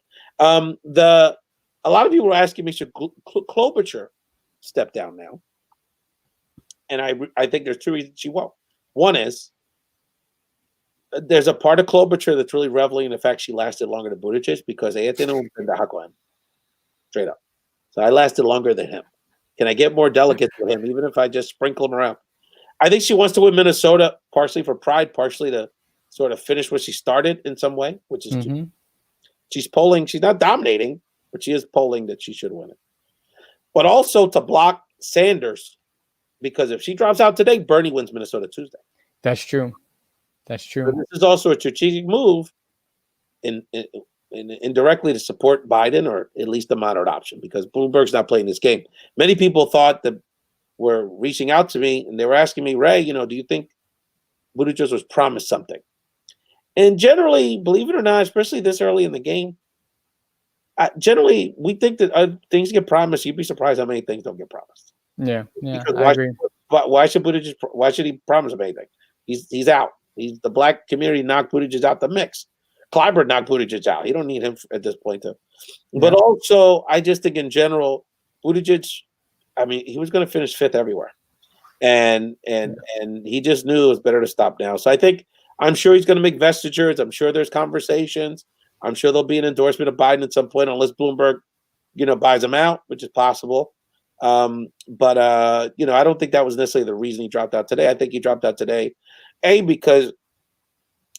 A lot of people were asking me, should Klobuchar step down now? And I think there's two reasons she won't. One is there's a part of Klobuchar that's really reveling in the fact she lasted longer than Buttigieg because straight up. So I lasted longer than him. Can I get more delegates with him, even if I just sprinkle him around? I think she wants to win Minnesota, partially for pride, partially to sort of finish what she started in some way, which is she's polling. She's not dominating, but she is polling that she should win it. But also to block Sanders. Because if she drops out today, Bernie wins Minnesota Tuesday. That's true. That's true. But this is also a strategic move indirectly to support Biden, or at least the moderate option, because Bloomberg's not playing this game. Many people thought that were reaching out to me, and they were asking me, Ray, do you think Buttigieg was promised something? And generally, believe it or not, especially this early in the game, generally we think that things get promised. You'd be surprised how many things don't get promised. Yeah, I agree. But why should he promise him anything? He's out. The black community knocked Buttigieg out the mix. Clyburn knocked Buttigieg out. You don't need him at this point, though. Yeah. But also, I just think in general, Buttigieg, I mean, he was going to finish 5th everywhere, and he just knew it was better to stop now. So I'm sure he's going to make vestures. I'm sure there's conversations. I'm sure there'll be an endorsement of Biden at some point, unless Bloomberg, buys him out, which is possible. But I don't think that was necessarily the reason he dropped out today. I think he dropped out today, because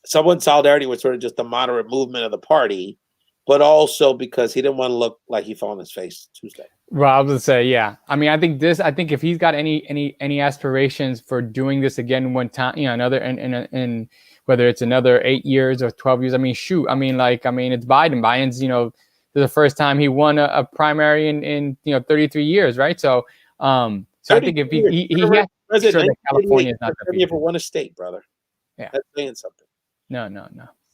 someone's solidarity was sort of just the moderate movement of the party, but also because he didn't want to look like he fell on his face Tuesday. Well, I was gonna say, yeah. I mean, I think if he's got any aspirations for doing this again one time, another and whether it's another 8 years or 12 years, I mean, shoot, I mean, it's Biden. Biden's, the first time he won a primary in 33 years, right? So, I think if he has sure that California is not the for one state, brother. Yeah, that's saying something. No.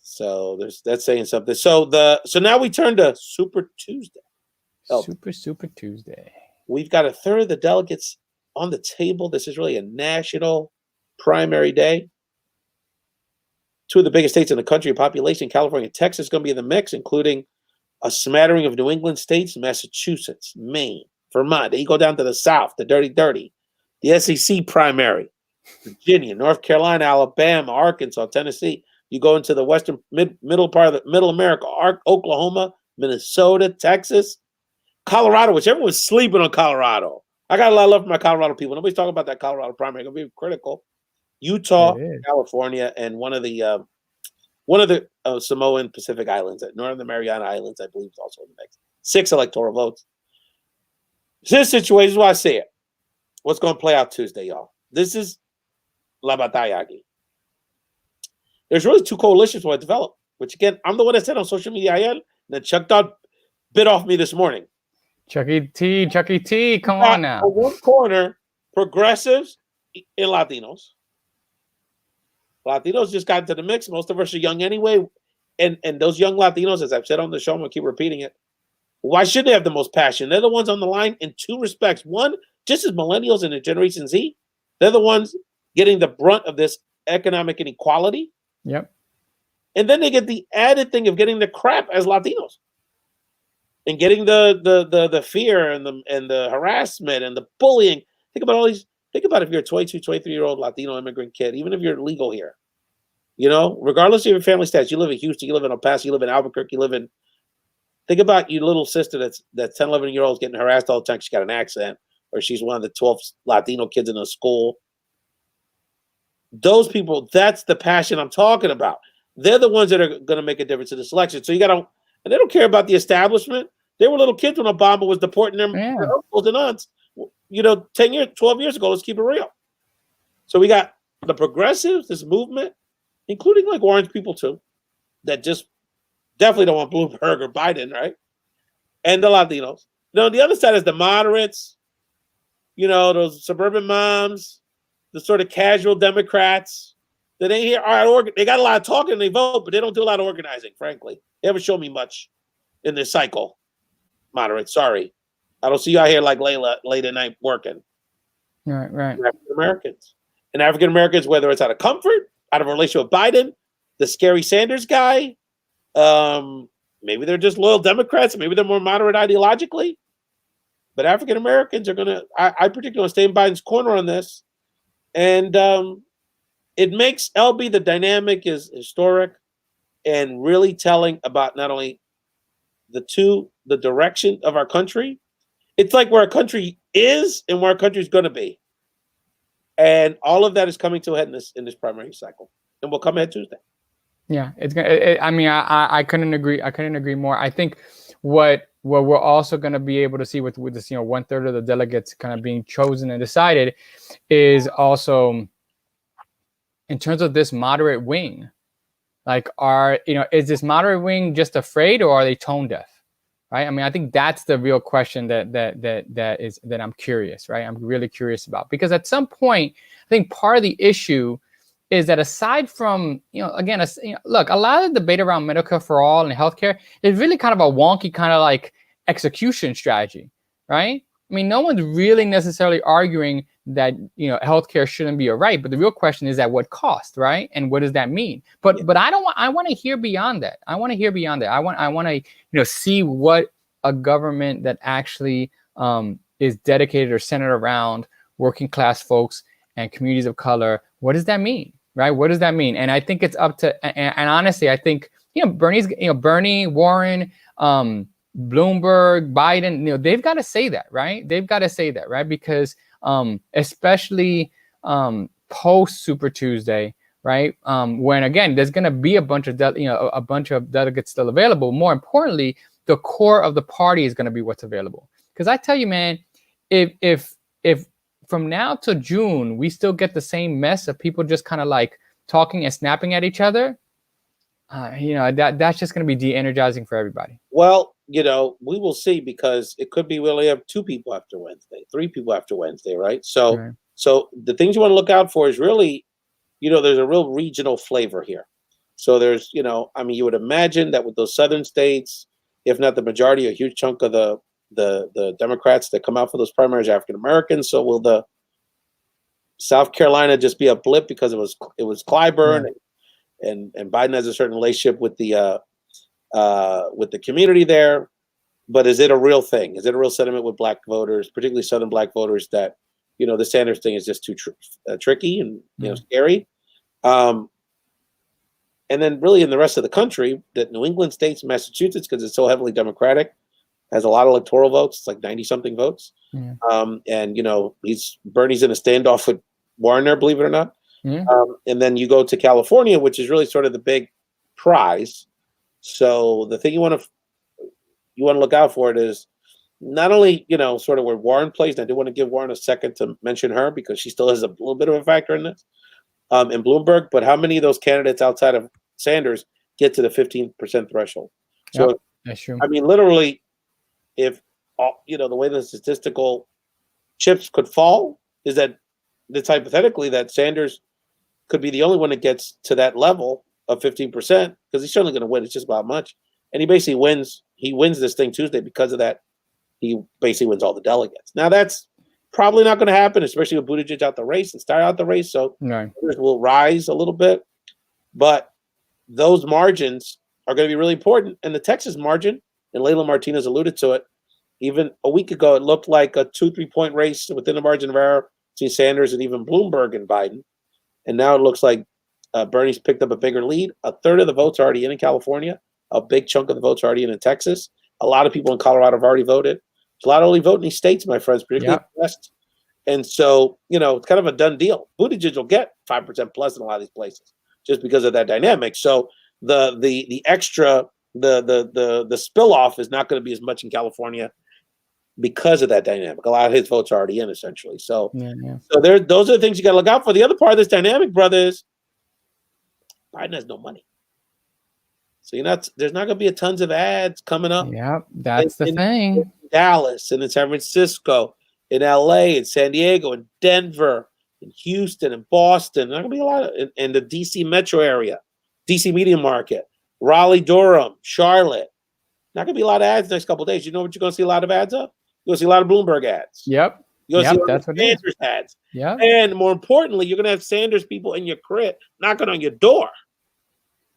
So that's saying something. So now we turn to Super Tuesday. Super Tuesday. We've got a third of the delegates on the table. This is really a national primary day. 2 of the biggest states in the country in population, California and Texas, going to be in the mix, including a smattering of New England states, Massachusetts, Maine, Vermont. Then you go down to the South, the dirty, the SEC primary, Virginia, North Carolina, Alabama, Arkansas, Tennessee. You go into the western middle part of the middle America, Oklahoma, Minnesota, Texas, Colorado, which everyone's sleeping on Colorado. I got a lot of love for my Colorado people. Nobody's talking about that Colorado primary. Going to be critical. Utah, California, and one of the Samoan Pacific Islands, Northern Mariana Islands, I believe, is also in the mix. 6 electoral votes. This situation is why I say it. What's going to play out Tuesday, y'all? This is La Batalla aquí. There's really 2 coalitions want to develop, which, again, I'm the one that said on social media, and then Chuck Dodd bit off me this morning. Chucky T, come on now. On one corner, progressives and Latinos. Latinos just got into the mix. Most of us are young anyway. And those young Latinos, as I've said on the show, I'm going to keep repeating it. Why should they have the most passion? They're the ones on the line in 2 respects. One, just as millennials and the Generation Z, they're the ones getting the brunt of this economic inequality. Yep. And then they get the added thing of getting the crap as Latinos. And getting the fear and the harassment and the bullying. Think about all these. Think about if you're a 22, 23-year-old Latino immigrant kid, even if you're legal here, regardless of your family status, you live in Houston, you live in El Paso, you live in Albuquerque, think about your little sister that's 10, 11-year-old getting harassed all the time. She's got an accent, or she's one of the 12 Latino kids in the school. Those people, that's the passion I'm talking about. They're the ones that are going to make a difference in this election. So and they don't care about the establishment. They were little kids when Obama was deporting their uncles and aunts. 10 years, 12 years ago, let's keep it real. So we got the progressives, this movement, including like orange people too, that just definitely don't want Bloomberg or Biden, right? And the Latinos. The other side is the moderates, those suburban moms, the sort of casual Democrats that ain't here. They got a lot of talking and they vote, but they don't do a lot of organizing, frankly. They haven't shown me much in this cycle. Moderates, sorry. I don't see you out here like Leila late at night working. Right. And African Americans, whether it's out of comfort, out of a relationship with Biden, the scary Sanders guy, maybe they're just loyal Democrats, maybe they're more moderate ideologically. But African Americans are I particularly want to stay in Biden's corner on this. And it makes LB, the dynamic is historic and really telling about not only the direction of our country. It's like where our country is and where our country is going to be. And all of that is coming to a head in this primary cycle. And we'll come ahead Tuesday. Yeah, it's gonna. I couldn't agree. I couldn't agree more. I think what we're also going to be able to see with this, 1/3 of the delegates kind of being chosen and decided, is also in terms of this moderate wing. Like, is this moderate wing just afraid, or are they tone deaf? Right. I mean, I think that's the real question that I'm curious. Right. I'm really curious about, because at some point, I think part of the issue is that aside from, again, look, a lot of the debate around Medicare for all and healthcare is really kind of a wonky kind of like execution strategy. Right. I mean, no one's really necessarily arguing that healthcare shouldn't be a right, but the real question is at what cost, right? And what does that mean? But I want to hear beyond that. I want to see what a government that actually is dedicated or centered around working class folks and communities of color. What does that mean, right? What does that mean? And I think it's up to, and honestly, I think Bernie, Warren, Bloomberg, Biden, they've got to say that, right? They've got to say that, right? Because especially post Super Tuesday, right? When again, there's going to be a bunch of delegates still available. More importantly, the core of the party is going to be what's available. Because I tell you, man, if from now to June we still get the same mess of people just kind of like talking and snapping at each other, that's just going to be de-energizing for everybody. Well, we will see, because it could be we only have 2 people after Wednesday, 3 people after Wednesday, right? So the things you want to look out for is really, there's a real regional flavor here. So there's, you would imagine that with those southern states, if not the majority, a huge chunk of the Democrats that come out for those primaries are African Americans. So will the South Carolina just be a blip because it was Clyburn and Biden has a certain relationship with the community there? But is it a real thing? Is it a real sentiment with black voters, particularly Southern black voters, that the Sanders thing is just too tricky and scary? And then really in the rest of the country, that New England states, Massachusetts, because it's so heavily Democratic, has a lot of electoral votes. It's like 90-something votes. Yeah. And Bernie's in a standoff with Warren there, believe it or not. Yeah. And then you go to California, which is really sort of the big prize. So the thing you want to look out for it is not only sort of where Warren plays. And I do want to give Warren a second to mention her, because she still has a little bit of a factor in this, and Bloomberg. But how many of those candidates outside of Sanders get to the 15% threshold? So that's true. I mean, literally, if the way the statistical chips could fall is that it's hypothetically that Sanders could be the only one that gets to that level of 15%, because he's certainly going to win. It's just about much. And he basically wins. He wins this thing Tuesday because of that. He basically wins all the delegates. Now, that's probably not going to happen, especially with Buttigieg out the race and Steyer out the race. So will rise a little bit. But those margins are going to be really important. And the Texas margin, and Leila Martinez alluded to it, even a week ago, it looked like a 2-3 point race within the margin of error between Sanders and even Bloomberg and Biden. And now it looks like Bernie's picked up a bigger lead. A third of the votes are already in California. A big chunk of the votes are already in Texas. A lot of people in Colorado have already voted. There's a lot of only vote in these states, my friends, particularly the West. And so, it's kind of a done deal. Buttigieg will get 5% plus in a lot of these places just because of that dynamic. So the extra, the spill off is not going to be as much in California because of that dynamic. A lot of his votes are already in, essentially. So, so those are the things you got to look out for. The other part of this dynamic, brother, is Biden has no money. So there's not going to be tons of ads coming up. Yeah, that's the thing. In Dallas and in San Francisco, in LA, in San Diego, in Denver, in Houston, in Boston. There's not going to be a lot of in the DC metro area, DC media market, Raleigh, Durham, Charlotte. Not going to be a lot of ads the next couple of days. You know what you're going to see a lot of ads of? You're going to see a lot of Bloomberg ads. Yep. You're going to see a lot of Sanders ads. Yeah. And more importantly, you're going to have Sanders people in your crib knocking on your door.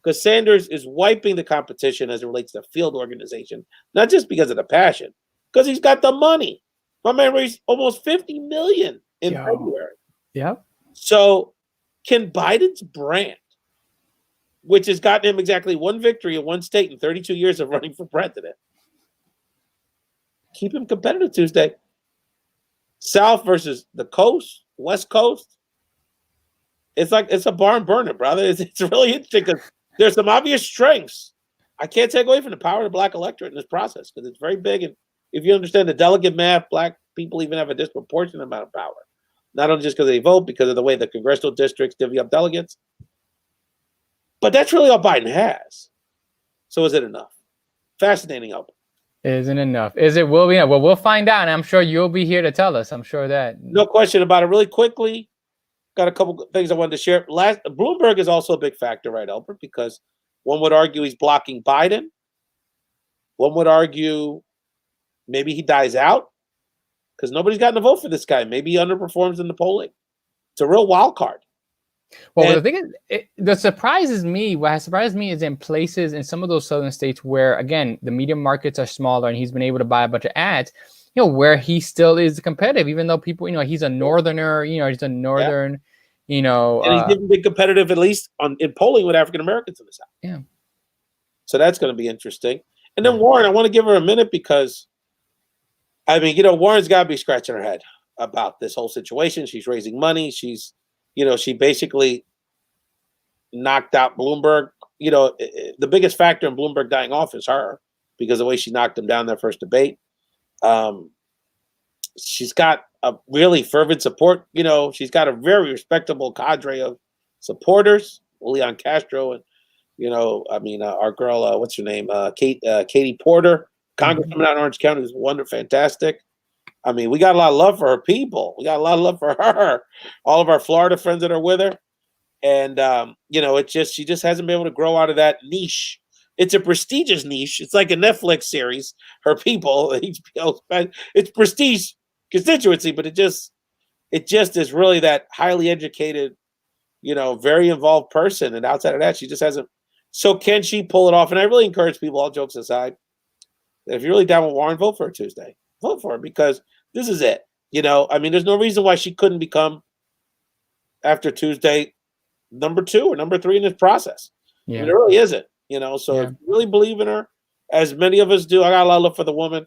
Because Sanders is wiping the competition as it relates to field organization, not just because of the passion, because he's got the money. My man raised almost $50 million in February. Yep. So can Biden's brand, which has gotten him exactly one victory in one state in 32 years of running for president, keep him competitive Tuesday? South versus the coast, West Coast. It's a barn burner, brother. It's really interesting because there's some obvious strengths. I can't take away from the power of the black electorate in this process because it's very big. And if you understand the delegate math, black people even have a disproportionate amount of power. Not only just because they vote, because of the way the congressional districts divvy up delegates. But that's really all Biden has. So is it enough? Fascinating, Albert. Isn't enough. Is it? Will we? Well, we'll find out. And I'm sure you'll be here to tell us. I'm sure that. No question about it. Really quickly, got a couple things I wanted to share. Bloomberg is also a big factor, right, Albert? Because one would argue he's blocking Biden. One would argue maybe he dies out. because nobody's gotten a vote for this guy. Maybe he underperforms in the polling. It's a real wild card. Well, the thing is, the surprises me. What has surprised me is in places in some of those southern states where, again, the media markets are smaller, and he's been able to buy a bunch of ads. Where he still is competitive, even though people, he's a northerner. He's a northern. And he's even been competitive, at least in polling with African Americans in the South. Yeah. So that's going to be interesting. And then Warren, I want to give her a minute because, I mean, Warren's got to be scratching her head about this whole situation. She's raising money. She's, she basically knocked out Bloomberg. The biggest factor in Bloomberg dying off is her, because of the way she knocked him down their first debate. She's got a really fervent support. She's got a very respectable cadre of supporters, Leon Castro, and our girl, what's her name, Katie Porter, congresswoman out in Orange County, is fantastic. I mean, we got a lot of love for her people. We got a lot of love for her. All of our Florida friends that are with her, and she just hasn't been able to grow out of that niche. It's a prestigious niche. It's like a Netflix series. Her people, HBO, it's prestige constituency, but it just is really that highly educated, very involved person. And outside of that, she just hasn't. So can she pull it off? And I really encourage people, all jokes aside, that if you're really down with Warren, vote for her Tuesday. Vote for her, because this is it. There's no reason why she couldn't become, after Tuesday, number 2 or number 3 in this process. Yeah. There really isn't. So if you really believe in her, as many of us do, I got a lot of love for the woman.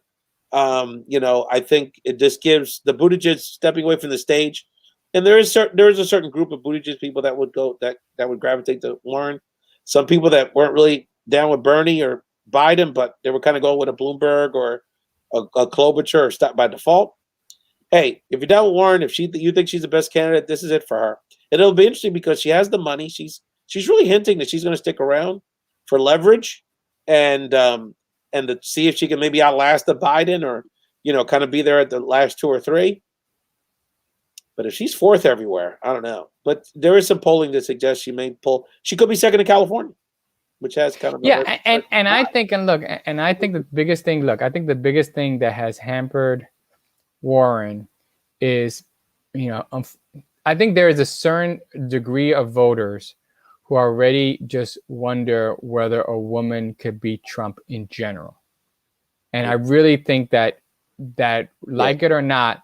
I think it just gives the Buttigieg stepping away from the stage, and there is a certain group of Buttigieg people that would go that would gravitate to Warren. Some people that weren't really down with Bernie or Biden, but they were kind of going with a Bloomberg or a Klobuchar or stop by default. Hey, if you're down with Warren, if you think she's the best candidate, this is it for her. And it'll be interesting because she has the money. She's really hinting that she's going to stick around for leverage, and to see if she can maybe outlast the Biden, or kind of be there at the last 2 or 3. But if she's 4th everywhere, I don't know. But there is some polling that suggests she may pull. She could be 2nd in California, which has kind of I think the biggest thing. I think the biggest thing that has hampered Warren is, I think there is a certain degree of voters who already just wonder whether a woman could beat Trump in general. And I really think that like it or not,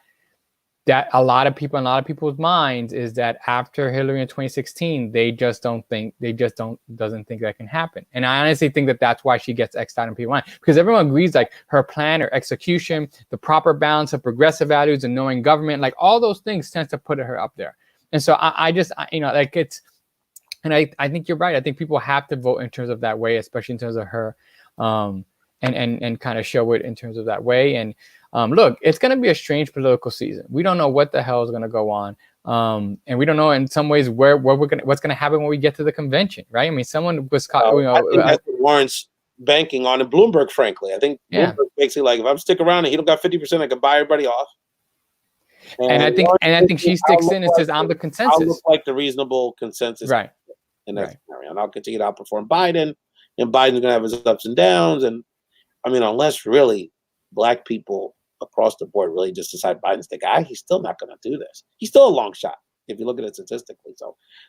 that a lot of people's minds is that after Hillary in 2016, doesn't think that can happen. And I honestly think that that's why she gets X'd out in people's mind, because everyone agrees like her plan, her execution, the proper balance of progressive values and knowing government, like all those things tends to put her up there. And so I think you're right. I think people have to vote in terms of that way, especially in terms of her, and kind of show it in terms of that way. And look, it's going to be a strange political season. We don't know what the hell is going to go on, and we don't know in some ways what's going to happen when we get to the convention, right? I mean, someone was caught. I think that's what Warren's banking on, and Bloomberg, frankly. I think Bloomberg basically like, if I'm stick around and he don't got 50%, I can buy everybody off. And I think she sticks in and says, "I'm the consensus." I'll look like the reasonable consensus, right? And that's and I'll continue to outperform Biden, and Biden's going to have his ups and downs. And I mean, unless really Black people across the board really just decide Biden's the guy, he's still not going to do this. He's still a long shot if you look at it statistically.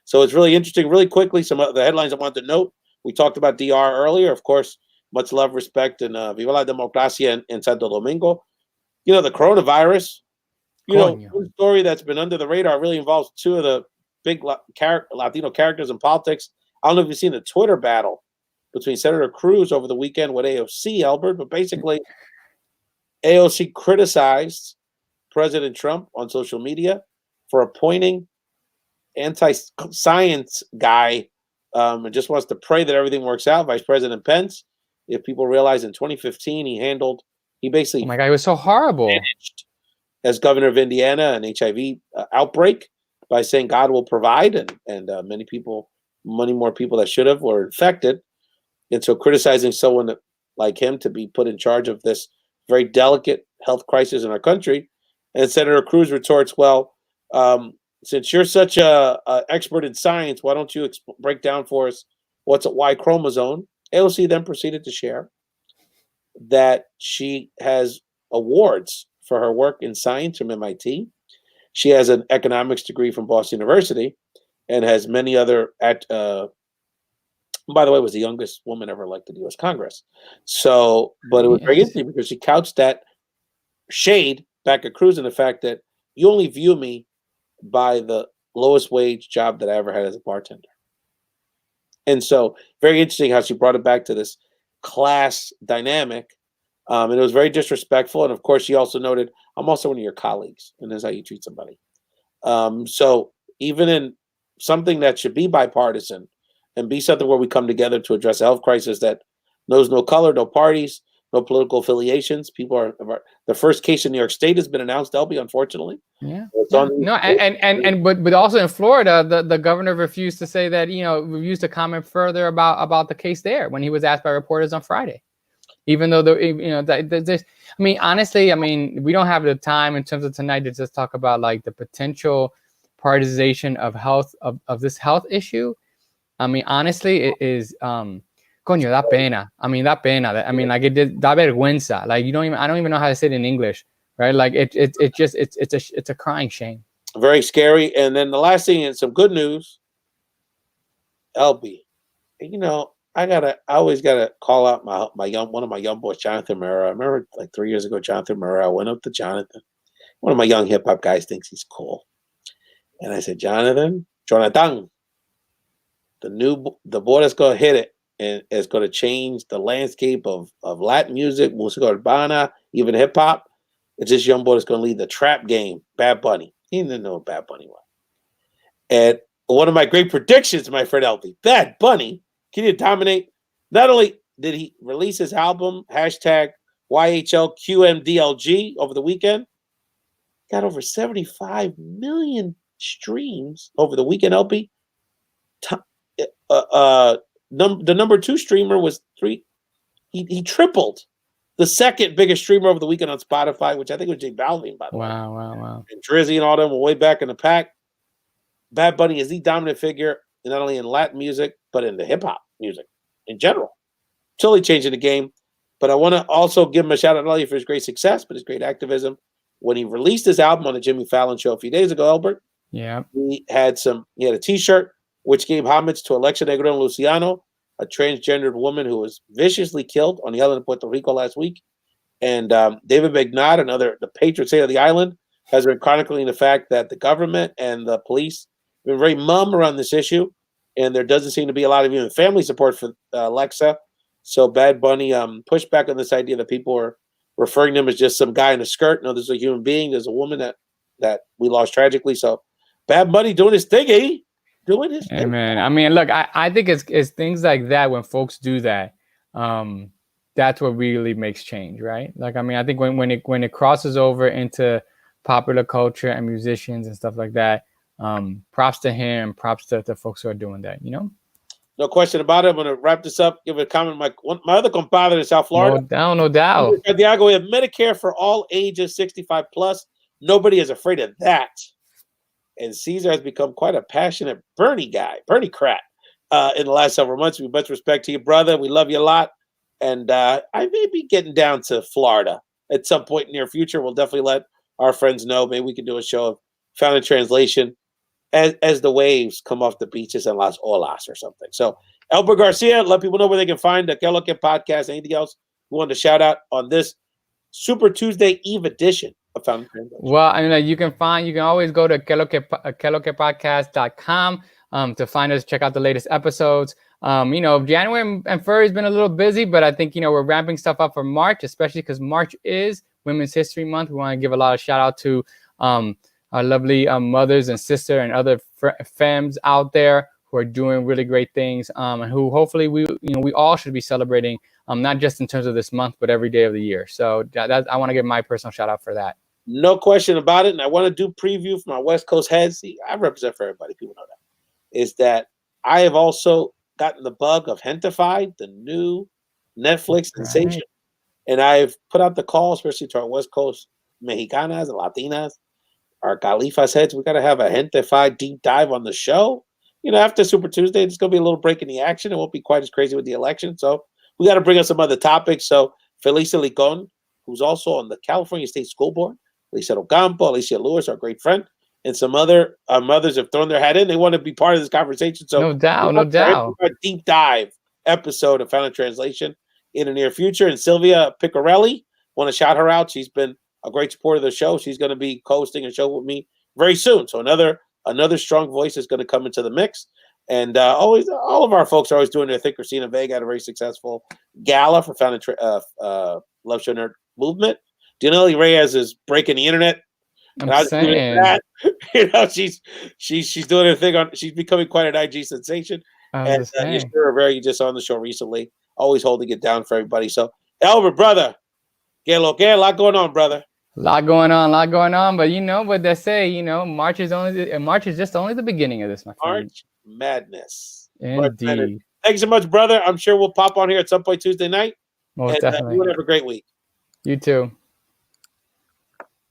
So it's really interesting. Really quickly, some of the headlines I wanted to note. We talked about DR earlier, of course. Much love, respect, and Viva la Democracia in Santo Domingo. The coronavirus. One story that's been under the radar really involves 2 of the big Latino characters in politics. I don't know if you've seen the Twitter battle between Senator Cruz over the weekend with AOC, Albert, but basically AOC criticized President Trump on social media for appointing anti-science guy, and just wants to pray that everything works out. Vice President Pence, if people realize in 2015 he basically, oh my God, it was so horrible, managed as governor of Indiana an HIV outbreak by saying God will provide, and many more people that should have were infected. And so criticizing someone like him to be put in charge of this very delicate health crisis in our country. And Senator Cruz retorts, well, since you're such a expert in science, why don't you break down for us what's a Y chromosome? AOC then proceeded to share that she has awards for her work in science from MIT. She has an economics degree from Boston University and has many other by the way, was the youngest woman ever elected to U.S. Congress. So, but it was very interesting because she couched that shade back at Cruz in the fact that you only view me by the lowest wage job that I ever had as a bartender. And so very interesting how she brought it back to this class dynamic. And it was very disrespectful. And of course, she also noted, I'm also one of your colleagues, and that's how you treat somebody. So even in something that should be bipartisan and be something where we come together to address a health crisis that knows no color, no parties, no political affiliations. People are the first case in New York State has been announced, LB, unfortunately. Yeah. But also in Florida, the governor refused to say that, refused to comment further about the case there when he was asked by reporters on Friday. Even though honestly, we don't have the time in terms of tonight to just talk about like the potential politicization of health of this health issue. Honestly, it is coño, da pena. Da pena. Da vergüenza. Like I don't even know how to say it in English, right? Like it's a crying shame. Very scary. And then the last thing, and some good news, LB, I always gotta call out one of my young boys, Jonathan Murrah. I remember like 3 years ago, Jonathan Murrah. I went up to Jonathan. One of my young hip hop guys thinks he's cool, and I said, Jonathan, the boy that's gonna hit it and is gonna change the landscape of Latin music, música urbana, even hip hop. It's this young boy that's gonna lead the trap game. Bad Bunny. He didn't know what Bad Bunny was. And one of my great predictions, my friend LB, Bad Bunny. Can you dominate? Not only did he release his album, #YHLQMDLG over the weekend, got over 75 million streams over the weekend, LB. The number 2 streamer was 3. He tripled the second biggest streamer over the weekend on Spotify, which I think was J Balvin, by the way. Wow. And Drizzy and all them were way back in the pack. Bad Bunny is the dominant figure, not only in Latin music, but in the hip-hop music in general. Totally changing the game. But I want to also give him a shout-out not only for his great success, but his great activism. When he released his album on the Jimmy Fallon show a few days ago, Albert, he had a T-shirt which gave homage to Alexa Negron Luciano, a transgendered woman who was viciously killed on the island of Puerto Rico last week. And David Begnat, the patron saint of the island, has been chronicling the fact that the government and the police have been very mum around this issue. And there doesn't seem to be a lot of even family support for Alexa. So Bad Bunny pushed back on this idea that people are referring to him as just some guy in a skirt. No, there's a human being. There's a woman that we lost tragically. So Bad Bunny doing his thing, eh? Doing his thing. Man. Look, I think it's things like that when folks do that. That's what really makes change, right? Like, I think when it crosses over into popular culture and musicians and stuff like that, props to him, props to the folks who are doing that, No question about it. I'm going to wrap this up, give a comment. My other compadre in South Florida. No doubt. Santiago, we have Medicare for all ages 65 plus. Nobody is afraid of that. And Caesar has become quite a passionate Bernie Crat in the last several months. We much respect to you, brother. We love you a lot. And I may be getting down to Florida at some point in the near future. We'll definitely let our friends know. Maybe we can do a show of Found in Translation as the waves come off the beaches in Las Olas or something. So, Albert Garcia, let people know where they can find the Que Lo Que podcast. Anything else you wanted to shout out on this Super Tuesday Eve edition of Found in Translation? Well, you can always go to queloquepodcast.com to find us, check out the latest episodes. January and February has been a little busy, but I think, we're ramping stuff up for March, especially because March is Women's History Month. We want to give a lot of shout out to our lovely mothers and sisters and other femmes out there who are doing really great things, and who hopefully we all should be celebrating, not just in terms of this month, but every day of the year. So I want to give my personal shout out for that. No question about it. And I want to do preview for my West Coast heads. See, I represent for everybody. People know that. Is that I have also gotten the bug of Gentified, the new Netflix sensation. And I've put out the call, especially to our West Coast Mexicanas and Latinas, our Califas heads. We got to have a Gentified deep dive on the show. After Super Tuesday, it's going to be a little break in the action. It won't be quite as crazy with the election. So we got to bring us some other topics. So Felisa Licon, who's also on the California State School Board, Lisa Ocampo, Alicia Lewis, our great friend, and some other mothers have thrown their hat in. They want to be part of this conversation. So no doubt, no doubt. A deep dive episode of Found in Translation in the near future. And Sylvia Picarelli, want to shout her out. She's been a great supporter of the show. She's going to be hosting a show with me very soon. So another strong voice is going to come into the mix. And always, all of our folks are always doing their thing. Christina Vega had a very successful gala for Found in Love Show Nerd Movement. Danelli Reyes is breaking the internet. I'm saying that. You know, she's doing her thing she's becoming quite an IG sensation. And you sure are very just on the show recently, always holding it down for everybody. So Albert, brother, a lot going on, brother. A lot going on. But you know what they say, March is just only the beginning of this, my friend. March Madness. Indeed. Thanks so much, brother. I'm sure we'll pop on here at some point Tuesday night. Most definitely. You have a great week. You too.